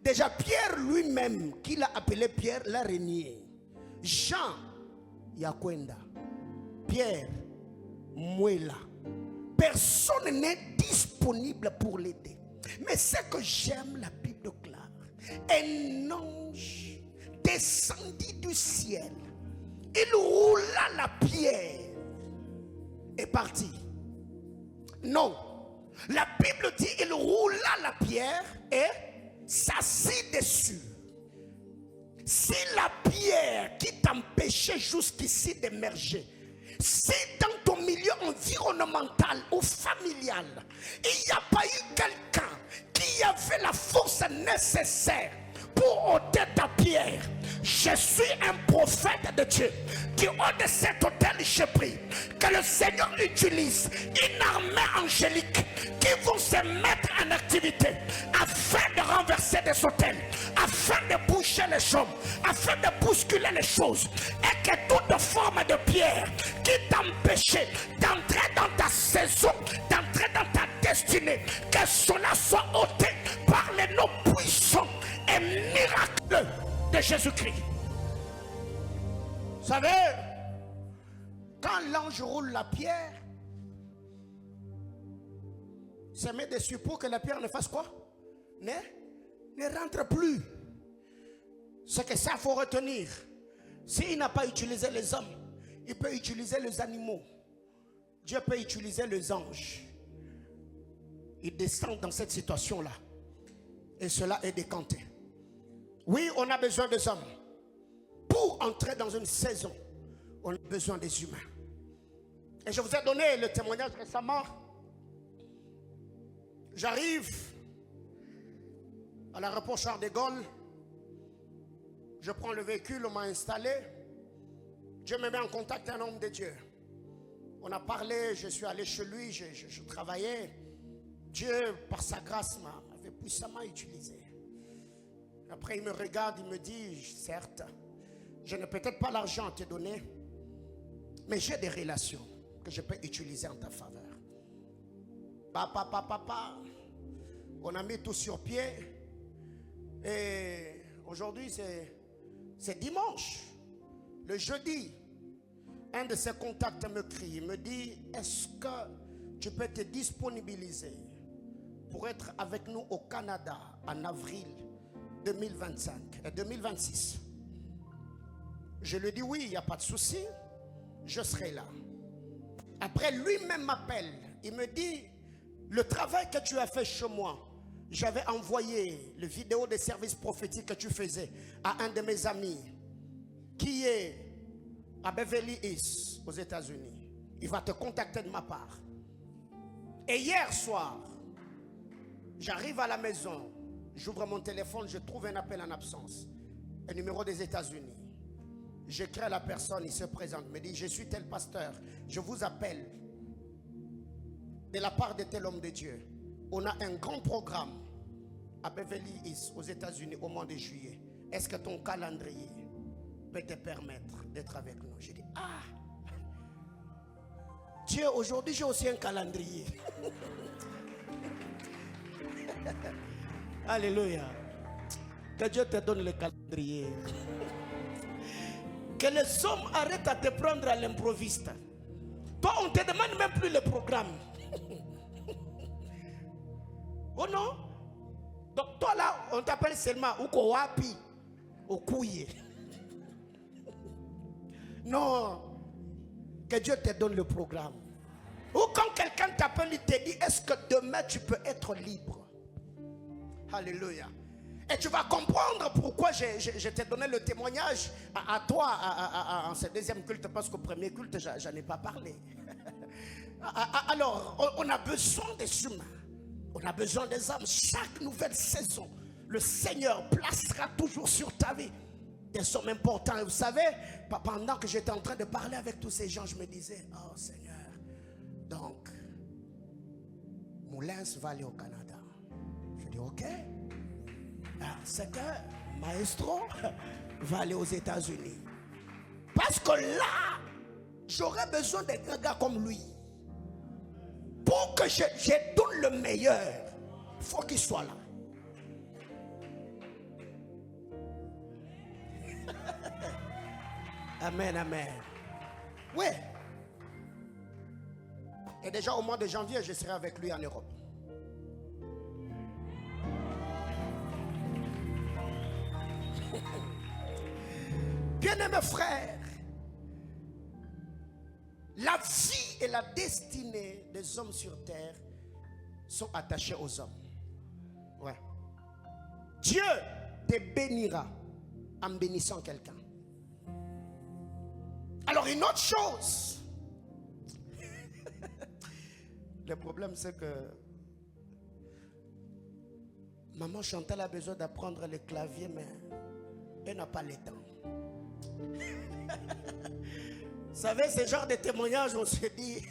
Déjà Pierre lui-même, qu'il a appelé Pierre, l'a renié. Jean, Yakwenda. Pierre, Mouela. Personne n'est disponible pour l'aider. Mais ce que j'aime, la Bible déclare, un ange descendit du ciel. Il roula la pierre et partit. Non, la Bible dit il roula la pierre et s'assit dessus. Si la pierre qui t'empêchait jusqu'ici d'émerger, si dans ton milieu environnemental ou familial, il n'y a pas eu quelqu'un qui avait la force nécessaire pour ôter ta pierre, je suis un prophète de Dieu. Du haut de cet autel, je prie que le Seigneur utilise une armée angélique qui vont se mettre en activité afin de renverser des autels, afin de boucher les choses, afin de bousculer les choses, et que toute forme de pierre qui t'empêchait d'entrer dans ta saison, d'entrer dans ta destinée, que cela soit ôté par les noms puissants et miraculeux de Jésus-Christ. Vous savez, quand l'ange roule la pierre, se met dessus pour que la pierre ne fasse quoi? Ne rentre plus. C'est que ça, il faut retenir. S'il n'a pas utilisé les hommes, il peut utiliser les animaux. Dieu peut utiliser les anges. Il descend dans cette situation-là. Et cela est décanté. Oui, on a besoin des hommes. Pour entrer dans une saison, on a besoin des humains. Et je vous ai donné le témoignage récemment. J'arrive à l'aéroport Charles de Gaulle. Je prends le véhicule, on m'a installé. Dieu me met en contact avec un homme de Dieu. On a parlé, je suis allé chez lui, je travaillais. Dieu, par sa grâce, m'avait puissamment utilisé. Après, il me regarde, il me dit, certes, je n'ai peut-être pas l'argent à te donner, mais j'ai des relations que je peux utiliser en ta faveur. Papa, on a mis tout sur pied. Et aujourd'hui, c'est dimanche. Le jeudi, un de ses contacts me crie, il me dit, est-ce que tu peux te disponibiliser pour être avec nous au Canada en avril 2026. Je lui dis oui, il n'y a pas de souci, je serai là. Après, lui-même m'appelle, il me dit, le travail que tu as fait chez moi, j'avais envoyé le vidéo des services prophétiques que tu faisais à un de mes amis qui est à Beverly Hills aux États-Unis. Il va te contacter de ma part. Et hier soir, j'arrive à la maison, j'ouvre mon téléphone, je trouve un appel en absence, un numéro des États-Unis. J'écris à la personne, il se présente, me dit, je suis tel pasteur, je vous appelle de la part de tel homme de Dieu. On a un grand programme à Beverly Hills, aux États-Unis, au mois de juillet. Est-ce que ton calendrier peut te permettre d'être avec nous? J'ai dit, ah, Dieu, aujourd'hui j'ai aussi un calendrier. Alléluia. Que Dieu te donne le calendrier. Que les hommes arrêtent à te prendre à l'improviste. Toi, on ne te demande même plus le programme. Oh non? Donc toi là, on t'appelle seulement Uko Wapi, Okuye. Non. Que Dieu te donne le programme. Ou quand quelqu'un t'appelle, il te dit, est-ce que demain tu peux être libre? Alléluia. Et tu vas comprendre pourquoi je t'ai donné le témoignage à toi en ce deuxième culte, parce qu'au premier culte, j'en ai pas parlé. Alors, on a besoin des humains. On a besoin des âmes. Chaque nouvelle saison, le Seigneur placera toujours sur ta vie des hommes importants. Et vous savez, pendant que j'étais en train de parler avec tous ces gens, je me disais, oh Seigneur, donc, Moulins va aller au Canada. Je dis, ok. C'est que Maestro va aller aux États-Unis. Parce que là, j'aurais besoin d'un gars comme lui. Pour que je donne le meilleur, il faut qu'il soit là. Amen, amen. Oui. Et déjà au mois de janvier, je serai avec lui en Europe. Bien-aimés frères, la vie et la destinée des hommes sur terre sont attachées aux hommes. Ouais. Dieu te bénira en bénissant quelqu'un. Alors une autre chose, le problème c'est que maman Chantal a besoin d'apprendre le clavier, mais elle n'a pas le temps. Vous savez, ce genre de témoignage, on se dit,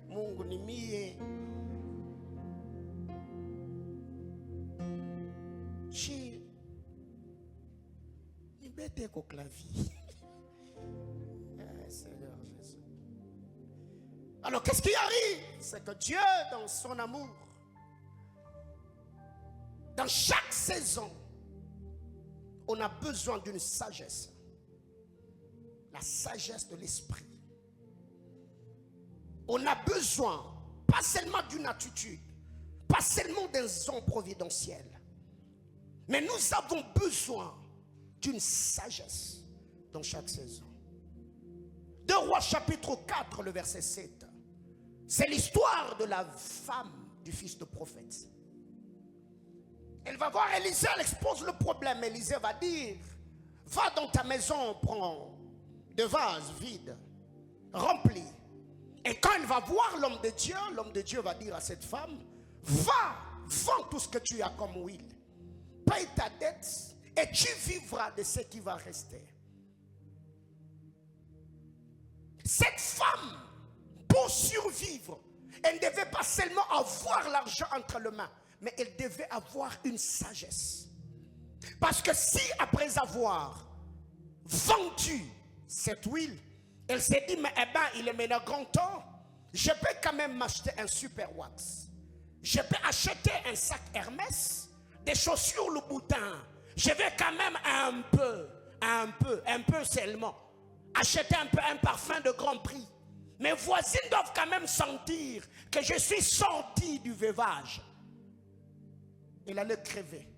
Mungu ni mie. Chi, ni bête au clavier. Seigneur Jésus. Alors, qu'est-ce qui arrive? C'est que Dieu, dans son amour, dans chaque saison, on a besoin d'une sagesse. La sagesse de l'esprit. On a besoin, pas seulement d'une attitude, pas seulement d'un son providentiel, mais nous avons besoin d'une sagesse dans chaque saison. 2 Rois chapitre 4, le verset 7. C'est l'histoire de la femme du fils de prophète. Elle va voir Élisée, elle expose le problème. Élisée va dire, va dans ta maison, prends de vases vides, remplis. Et quand elle va voir l'homme de Dieu va dire à cette femme, va, vends tout ce que tu as comme huile, paye ta dette et tu vivras de ce qui va rester. Cette femme, pour survivre, elle ne devait pas seulement avoir l'argent entre les mains, mais elle devait avoir une sagesse. Parce que si après avoir vendu cette huile, elle s'est dit, mais il est maintenant grand temps, je peux quand même m'acheter un super wax. Je peux acheter un sac Hermès, des chaussures Louboutin. Je vais quand même un peu seulement acheter un parfum de grand prix. Mes voisines doivent quand même sentir que je suis sorti du veuvage. Elle allait crever.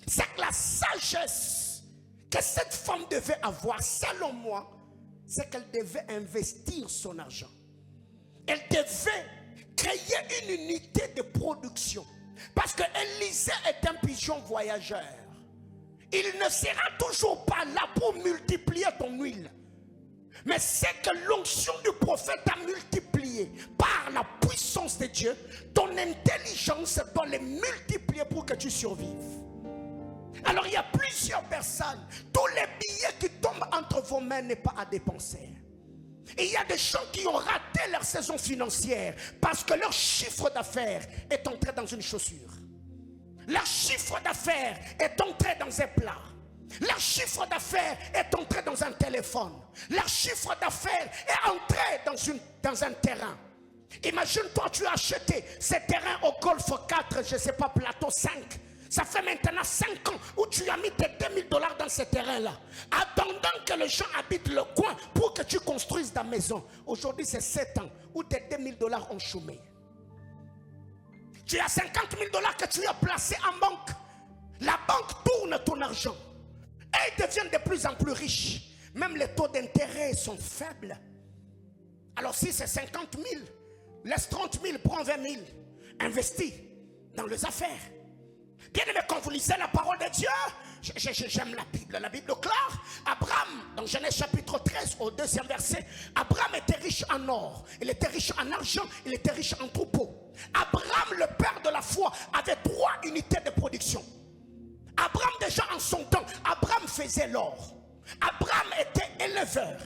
C'est que la sagesse que cette femme devait avoir, selon moi, c'est qu'elle devait investir son argent. Elle devait créer une unité de production. Parce que Élisée est un pigeon voyageur. Il ne sera toujours pas là pour multiplier ton huile. Mais c'est que l'onction du prophète a multiplié par la puissance de Dieu. Ton intelligence doit les multiplier pour que tu survives. Alors il y a plusieurs personnes. Tous les billets qui tombent entre vos mains n'est pas à dépenser. Et il y a des gens qui ont raté leur saison financière parce que leur chiffre d'affaires est entré dans une chaussure. Leur chiffre d'affaires est entré dans un plat. Leur chiffre d'affaires est entré dans un téléphone. Leur chiffre d'affaires est entré dans un terrain. Imagine-toi, tu as acheté ce terrain au Golfe 4, je ne sais pas, plateau 5. Ça fait maintenant 5 ans où tu as mis tes $2000 dans ce terrain-là, attendant que les gens habitent le coin pour que tu construises ta maison. Aujourd'hui, c'est 7 ans où tes $2000 ont chômé. Tu as $50 000 que tu as placés en banque. La banque tourne ton argent. Et ils deviennent de plus en plus riches. Même les taux d'intérêt sont faibles. Alors si c'est 50 000, laisse 30 000, prends 20 000. Investis dans les affaires. Bien aimé, quand vous lisez la parole de Dieu, j'aime la Bible claire. Abraham, dans Genèse chapitre 13, au 2e verset, Abraham était riche en or, il était riche en argent, il était riche en troupeaux. Abraham, le père de la foi, avait 3 unités de production. Abraham, déjà en son temps, Abraham faisait l'or. Abraham était éleveur.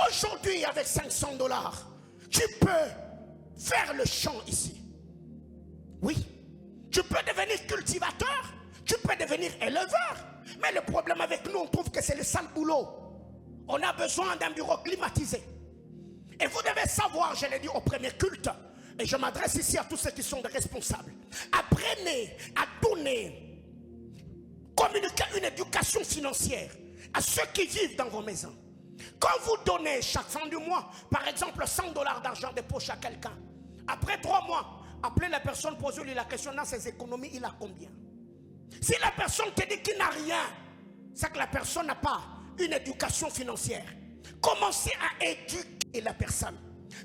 Aujourd'hui, avec $500, tu peux faire le champ ici. Oui. Tu peux devenir cultivateur, tu peux devenir éleveur. Mais le problème avec nous, on trouve que c'est le sale boulot. On a besoin d'un bureau climatisé. Et vous devez savoir, je l'ai dit au premier culte, et je m'adresse ici à tous ceux qui sont des responsables. Apprenez à donner, communiquer une éducation financière à ceux qui vivent dans vos maisons. Quand vous donnez chaque fin du mois, par exemple $100 d'argent de poche à quelqu'un, après 3 mois, appelez la personne, posez-lui la question, dans ses économies, il a combien? Si la personne te dit qu'il n'a rien, c'est que la personne n'a pas une éducation financière. Commencez à éduquer la personne.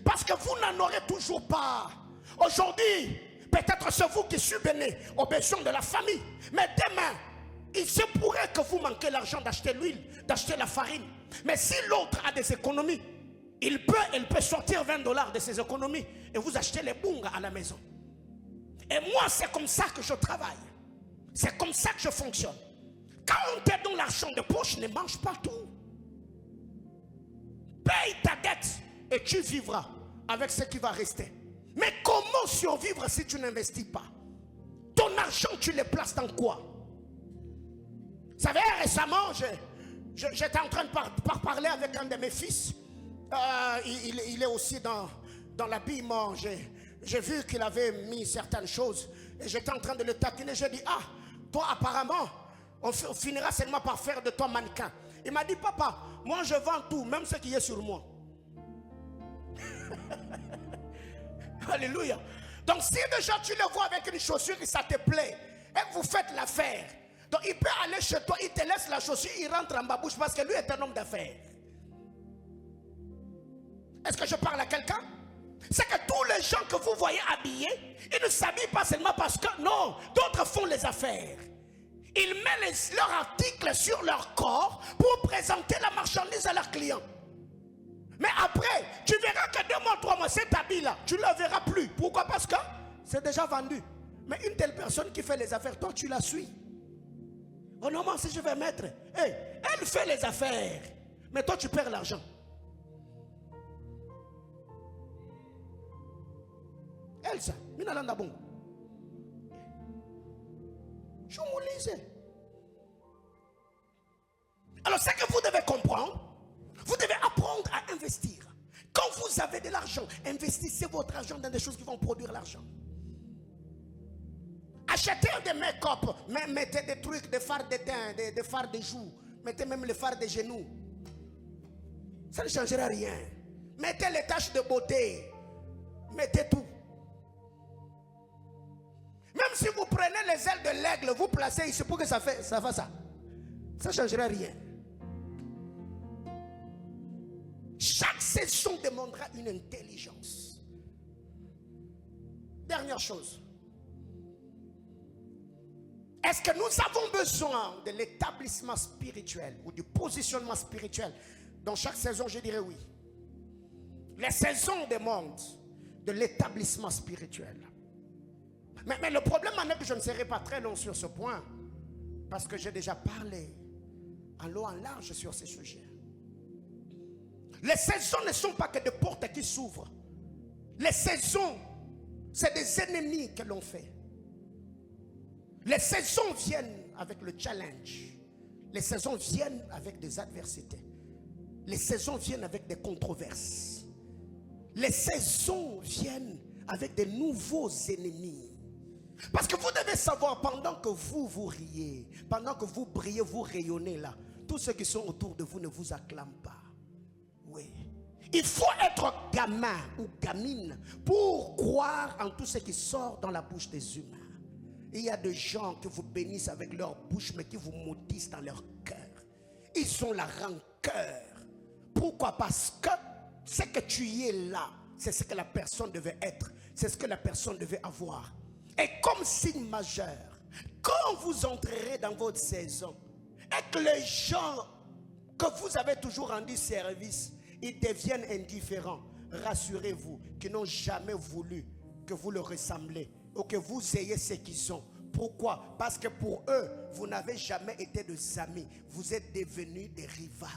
Parce que vous n'en aurez toujours pas. Aujourd'hui, peut-être c'est vous qui subvenez aux besoins de la famille. Mais demain, il se pourrait que vous manquez l'argent d'acheter l'huile, d'acheter la farine. Mais si l'autre a des économies, elle peut sortir $20 de ses économies et vous achetez les bungas à la maison. Et moi, c'est comme ça que je travaille. C'est comme ça que je fonctionne. Quand on te donne l'argent de poche, ne mange pas tout. Paye ta dette et tu vivras avec ce qui va rester. Mais comment survivre si tu n'investis pas? Ton argent, tu le places dans quoi? Vous savez, récemment, j'étais en train de parler avec un de mes fils. Il est aussi dans l'habillement. J'ai vu qu'il avait mis certaines choses. Et j'étais en train de le taquiner. J'ai dit, ah, toi apparemment, on finira seulement par faire de toi mannequin. Il m'a dit, papa, moi je vends tout, même ce qui est sur moi. Alléluia. Donc si déjà tu le vois avec une chaussure et ça te plaît, et vous faites l'affaire, donc il peut aller chez toi, il te laisse la chaussure, il rentre en babouche parce que lui est un homme d'affaires. Est-ce que je parle à quelqu'un? C'est que tous les gens que vous voyez habillés, ils ne s'habillent pas seulement parce que, non, d'autres font les affaires. Ils mettent leurs articles sur leur corps pour présenter la marchandise à leurs clients. Mais après, tu verras que 2 mois, 3 mois, cet habit-là, tu ne le verras plus. Pourquoi? Parce que c'est déjà vendu. Mais une telle personne qui fait les affaires, toi, tu la suis. Oh non, moi, si je vais mettre, hey, elle fait les affaires. Mais toi, tu perds l'argent. Elsa, minalanda bon. Je vous lisais. Alors, ce que vous devez comprendre, vous devez apprendre à investir. Quand vous avez de l'argent, investissez votre argent dans des choses qui vont produire l'argent. Achetez des make-up, mettez des trucs, des fards de teint, des fards de joues, mettez même les fards de genoux. Ça ne changera rien. Mettez les taches de beauté, mettez tout. Même si vous prenez les ailes de l'aigle, vous placez ici pour que ça fasse ça. Ça ne changera rien. Chaque saison demandera une intelligence. Dernière chose. Est-ce que nous avons besoin de l'établissement spirituel ou du positionnement spirituel? Dans chaque saison, je dirais oui. Les saisons demandent de l'établissement spirituel. Mais le problème est que je ne serai pas très long sur ce point, parce que j'ai déjà parlé en long en large sur ces sujets. Les saisons ne sont pas que des portes qui s'ouvrent. Les saisons, c'est des ennemis que l'on fait. Les saisons viennent avec le challenge. Les saisons viennent avec des adversités. Les saisons viennent avec des controverses. Les saisons viennent avec des nouveaux ennemis. Parce que vous devez savoir, pendant que vous riez, pendant que vous brillez, vous rayonnez là, tous ceux qui sont autour de vous ne vous acclament pas. Oui. Il faut être gamin ou gamine pour croire en tout ce qui sort dans la bouche des humains. Il y a des gens qui vous bénissent avec leur bouche, mais qui vous maudissent dans leur cœur. Ils ont la rancœur. Pourquoi? Parce que ce que tu y es là, c'est ce que la personne devait être. C'est ce que la personne devait avoir. Et comme signe majeur, quand vous entrerez dans votre saison, et que les gens que vous avez toujours rendu service, ils deviennent indifférents, rassurez-vous qu'ils n'ont jamais voulu que vous leur ressemblez ou que vous ayez ce qu'ils sont. Pourquoi? Parce que pour eux, vous n'avez jamais été des amis, vous êtes devenus des rivales.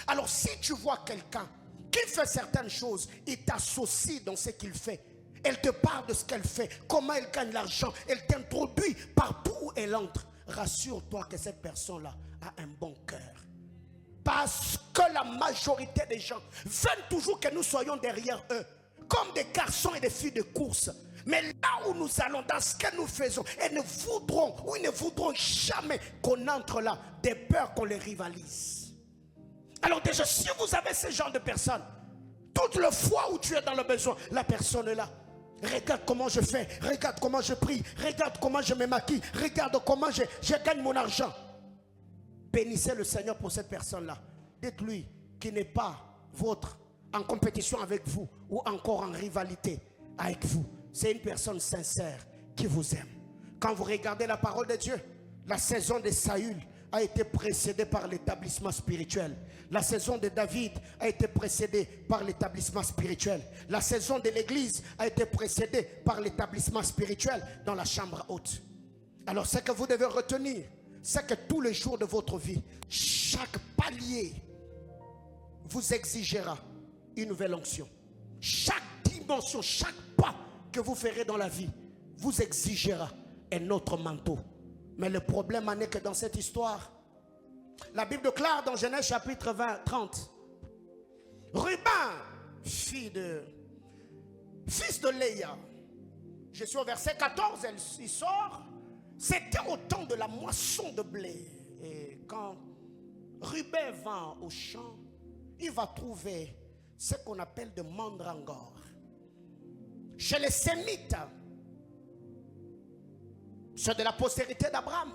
Alors si tu vois quelqu'un qui fait certaines choses, il t'associe dans ce qu'il fait. Elle te parle de ce qu'elle fait, comment elle gagne l'argent, elle t'introduit partout où elle entre. Rassure-toi que cette personne-là a un bon cœur. Parce que la majorité des gens veulent toujours que nous soyons derrière eux, comme des garçons et des filles de course. Mais là où nous allons, dans ce que nous faisons, elles ne voudront, ou ils ne voudront jamais qu'on entre là, de peur qu'on les rivalise. Alors déjà, si vous avez ce genre de personnes, toute la fois où tu es dans le besoin, la personne est là. Regarde comment je fais, regarde comment je prie, regarde comment je me maquille, regarde comment je gagne mon argent. Bénissez le Seigneur pour cette personne-là. Dites-lui qu'il n'est pas vôtre, en compétition avec vous ou encore en rivalité avec vous. C'est une personne sincère qui vous aime. Quand vous regardez la parole de Dieu, la saison de Saül a été précédée par l'établissement spirituel. La saison de David a été précédée par l'établissement spirituel. La saison de l'église a été précédée par l'établissement spirituel dans la chambre haute. Alors ce que vous devez retenir, c'est que tous les jours de votre vie, chaque palier vous exigera une nouvelle onction. Chaque dimension, chaque pas que vous ferez dans la vie vous exigera un autre manteau. Mais le problème en est que dans cette histoire, la Bible déclare dans Genèse chapitre 30, Ruben, fils de Léa, je suis au verset 14, il sort, c'était au temps de la moisson de blé. Et quand Ruben va au champ, il va trouver ce qu'on appelle de mandrangore. Chez les Sémites, ceux de la postérité d'Abraham,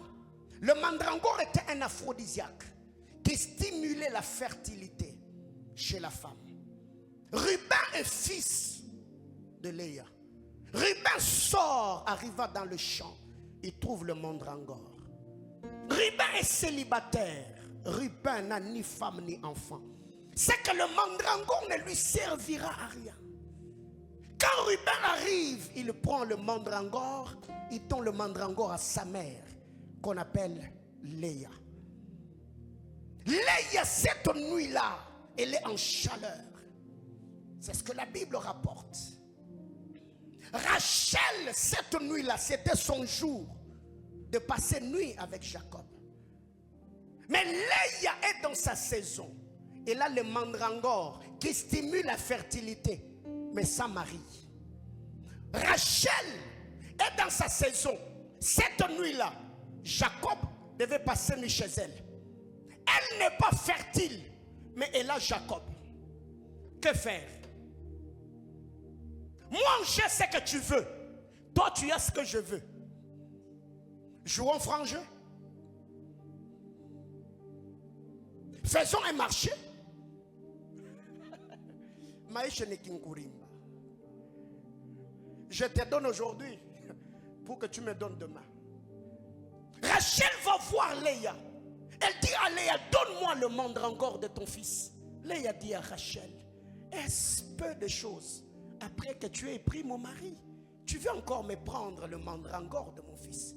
le mandrangore était un aphrodisiaque qui stimulait la fertilité chez la femme. Ruben est fils de Léa. Ruben sort, arriva dans le champ, il trouve le mandrangore. Ruben est célibataire. Ruben n'a ni femme ni enfant. C'est que le mandrangore ne lui servira à rien. Quand Ruben arrive, il prend le mandrangore, il donne le mandrangore à sa mère, qu'on appelle Léa. Léa, cette nuit-là, elle est en chaleur. C'est ce que la Bible rapporte. Rachel, cette nuit-là, c'était son jour de passer nuit avec Jacob. Mais Léa est dans sa saison. Elle a le mandrangore qui stimule la fertilité, mais sans mari. Rachel est dans sa saison. Cette nuit-là, Jacob devait passer nuit chez elle. Elle n'est pas fertile, mais elle a Jacob. Que faire? Moi, j'ai ce que tu veux. Toi, tu as ce que je veux. Jouons franc jeu. Faisons un marché. Je te donne aujourd'hui pour que tu me donnes demain. Rachel va voir Léa. Elle dit à Léa, donne-moi le mandrangore de ton fils. Léa dit à Rachel, est-ce peu de choses après que tu aies pris mon mari? Tu veux encore me prendre le mandrangore de mon fils?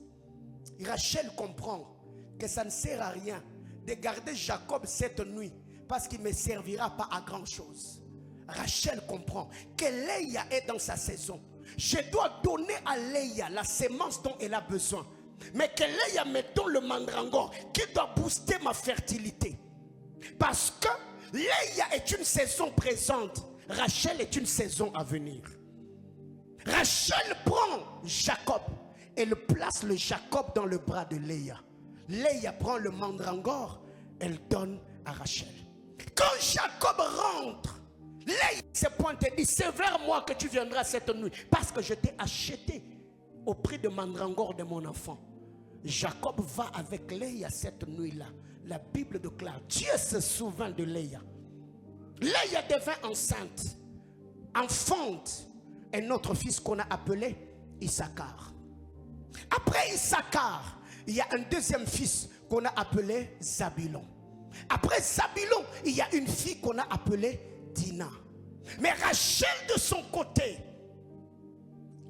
Et Rachel comprend que ça ne sert à rien de garder Jacob cette nuit parce qu'il ne me servira pas à grand chose. Rachel comprend que Léa est dans sa saison. Je dois donner à Léa la sémence dont elle a besoin. Mais que Léa me donne le mandrangore qui doit booster ma fertilité. Parce que Léa est une saison présente. Rachel est une saison à venir. Rachel prend Jacob et le place le Jacob dans le bras de Léa. Léa prend le mandrangore, elle donne à Rachel. Quand Jacob rentre, Léa se pointe et dit, c'est vers moi que tu viendras cette nuit, parce que je t'ai acheté au prix de mandrangore de mon enfant. Jacob va avec Léa cette nuit-là. La Bible déclare, Dieu se souvint de Léa. Léa devint enceinte, enfante un autre fils qu'on a appelé Issachar. Après Issachar, il y a un deuxième fils qu'on a appelé Zabulon. Après Zabulon, il y a une fille qu'on a appelée Dina. Mais Rachel de son côté,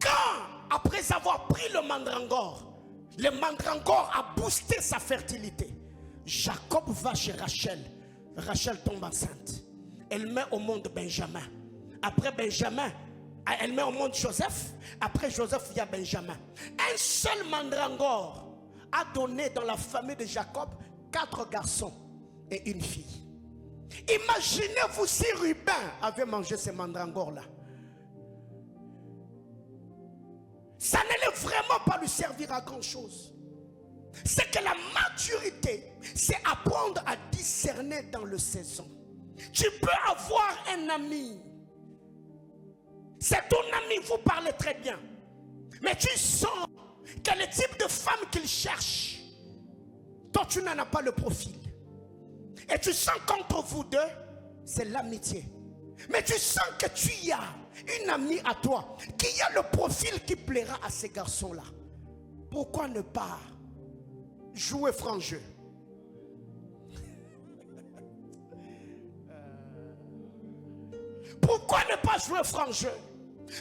quand après avoir pris le mandrangore a boosté sa fertilité, Jacob va chez Rachel. Rachel tombe enceinte. Elle met au monde Benjamin. Après Benjamin, elle met au monde Joseph. Après Joseph, il y a Benjamin. Un seul mandrangore a donné dans la famille de Jacob 4 garçons et une fille. Imaginez-vous si Ruben avait mangé ces mandrangores-là. Ça n'allait vraiment pas lui servir à grand chose. C'est que la maturité, c'est apprendre à discerner dans le saison. Tu peux avoir un ami. C'est ton ami, vous parlez très bien. Mais tu sens que le type de femme qu'il cherche, toi tu n'en as pas le profil. Et tu sens qu'entre vous deux, c'est l'amitié. Mais tu sens que tu as une amie à toi qui a le profil qui plaira à ces garçons-là. Pourquoi ne pas jouer franc jeu? Pourquoi ne pas jouer franc jeu?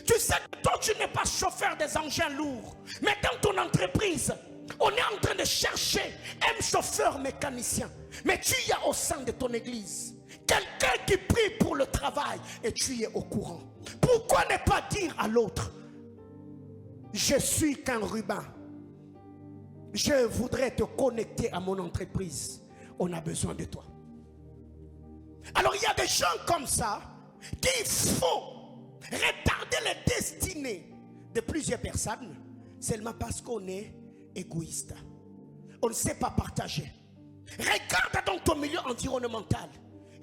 Tu sais que toi tu n'es pas chauffeur des engins lourds. Mais dans ton entreprise, on est en train de chercher un chauffeur mécanicien. Mais tu y as au sein de ton église quelqu'un qui prie pour le travail et tu es au courant. Pourquoi ne pas dire à l'autre, je suis qu'un ruban, je voudrais te connecter à mon entreprise, on a besoin de toi. Alors il y a des gens comme ça qu'il faut retarder les destinées de plusieurs personnes seulement parce qu'on est égoïste. On ne sait pas partager. Regarde dans ton milieu environnemental.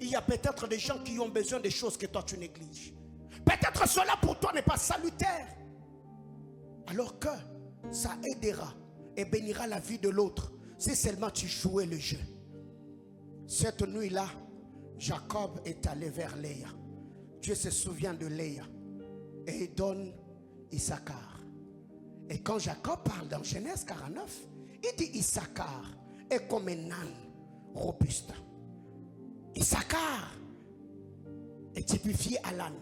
Il y a peut-être des gens qui ont besoin de choses que toi tu négliges. Peut-être cela pour toi n'est pas salutaire. Alors que ça aidera et bénira la vie de l'autre si seulement tu jouais le jeu. Cette nuit-là, Jacob est allé vers Léa. Dieu se souvient de Léa et il donne Issachar. Et quand Jacob parle dans Genèse 49, il dit Issachar est comme un âne robuste. Issachar est typifié à l'âne.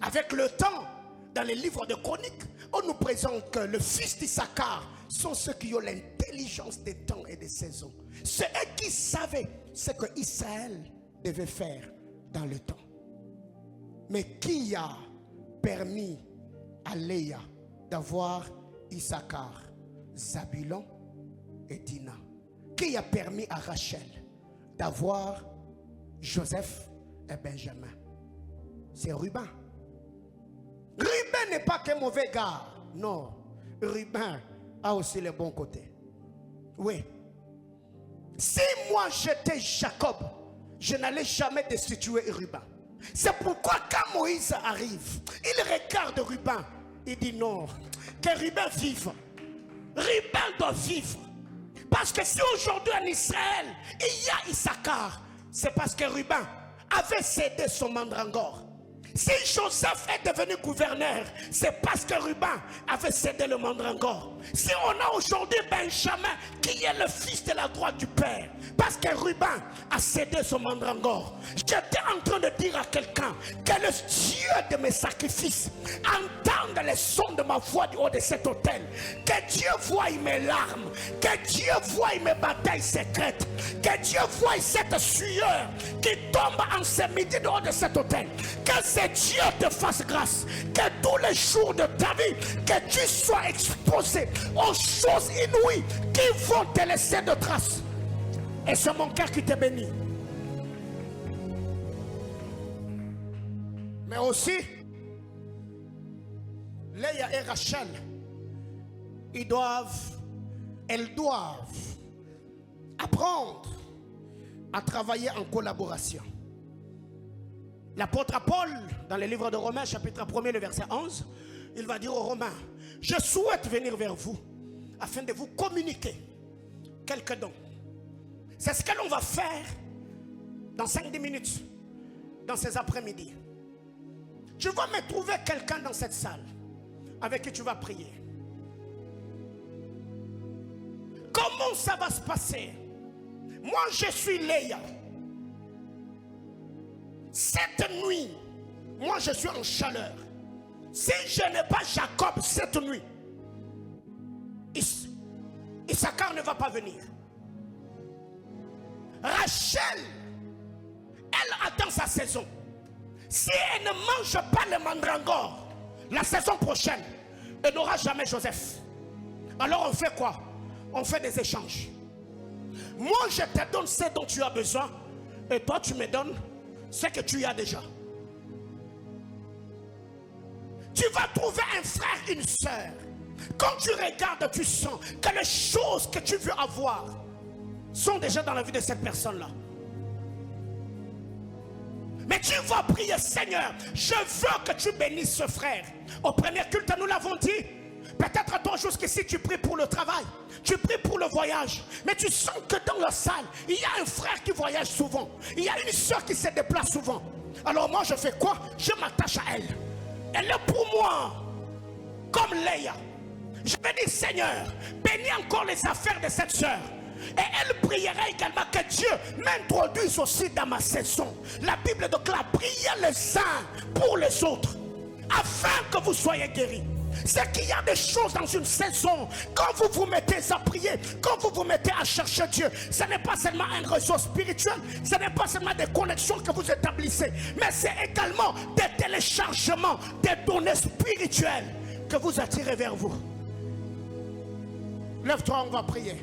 Avec le temps, dans les livres de chroniques, on nous présente que le fils d'Issachar sont ceux qui ont l'intelligence des temps et des saisons. C'est eux qui savaient ce que Israël devait faire dans le temps. Mais qui a permis à Léa d'avoir Issachar, Zabulon et Dina? Qui a permis à Rachel d'avoir Joseph et Benjamin? C'est Ruben. Ruben n'est pas qu'un mauvais gars. Non, Ruben a aussi les bons côtés. Oui. Si moi j'étais Jacob, je n'allais jamais destituer Ruben. C'est pourquoi quand Moïse arrive, il regarde Ruben. Il dit non, que Ruben vive. Ruben doit vivre. Parce que si aujourd'hui en Israël, il y a Issachar, c'est parce que Ruben avait cédé son mandrangore. Si Joseph est devenu gouverneur, c'est parce que Ruben avait cédé le mandrangore. Si on a aujourd'hui Benjamin, qui est le fils de la droite du Père, parce que Ruben a cédé son mandrangore, j'étais en train de dire à quelqu'un que le Dieu de mes sacrifices entende les sons de ma voix du haut de cet autel. Que Dieu voie mes larmes, que Dieu voie mes batailles secrètes, que Dieu voie cette sueur qui tombe en ce midi du haut de cet autel. Que ce Dieu te fasse grâce, que tous les jours de ta vie, que tu sois exposé aux choses inouïes qui vont te laisser de traces. Et c'est mon cœur qui te bénit. Mais aussi, Léa et Rachel, elles doivent apprendre à travailler en collaboration. L'apôtre Paul, dans le livre de Romains, chapitre 1, le verset 11, il va dire aux Romains, je souhaite venir vers vous afin de vous communiquer quelques dons. C'est ce que l'on va faire dans 5-10 minutes, dans ces après-midi. Tu vas me trouver quelqu'un dans cette salle avec qui tu vas prier. Comment ça va se passer? Moi, je suis Léa. Cette nuit, moi, je suis en chaleur. Si je n'ai pas Jacob cette nuit, Issachar ne va pas venir. Rachel, elle attend sa saison. Si elle ne mange pas le mandrangore, la saison prochaine, elle n'aura jamais Joseph. Alors on fait quoi? On fait des échanges. Moi je te donne ce dont tu as besoin, et toi tu me donnes ce que tu as déjà. Tu vas trouver un frère, une soeur. Quand tu regardes, tu sens que les choses que tu veux avoir sont déjà dans la vie de cette personne-là. Mais tu vas prier, Seigneur, je veux que tu bénisses ce frère. Au premier culte, nous l'avons dit. Peut-être toi jusqu'ici, tu pries pour le travail, tu pries pour le voyage. Mais tu sens que dans la salle, il y a un frère qui voyage souvent. Il y a une soeur qui se déplace souvent. Alors moi, je fais quoi? Je m'attache à elle. Elle est pour moi comme Léa. Je vais dire, Seigneur, bénis encore les affaires de cette soeur. Et elle priera également que Dieu m'introduise aussi dans ma saison. La Bible déclare, priez les uns pour les autres, afin que vous soyez guéris. C'est qu'il y a des choses dans une saison. Quand vous vous mettez à prier, quand vous vous mettez à chercher Dieu, ce n'est pas seulement un réseau spirituel, ce n'est pas seulement des connexions que vous établissez, mais c'est également des téléchargements, des données spirituelles que vous attirez vers vous. Lève-toi, on va prier.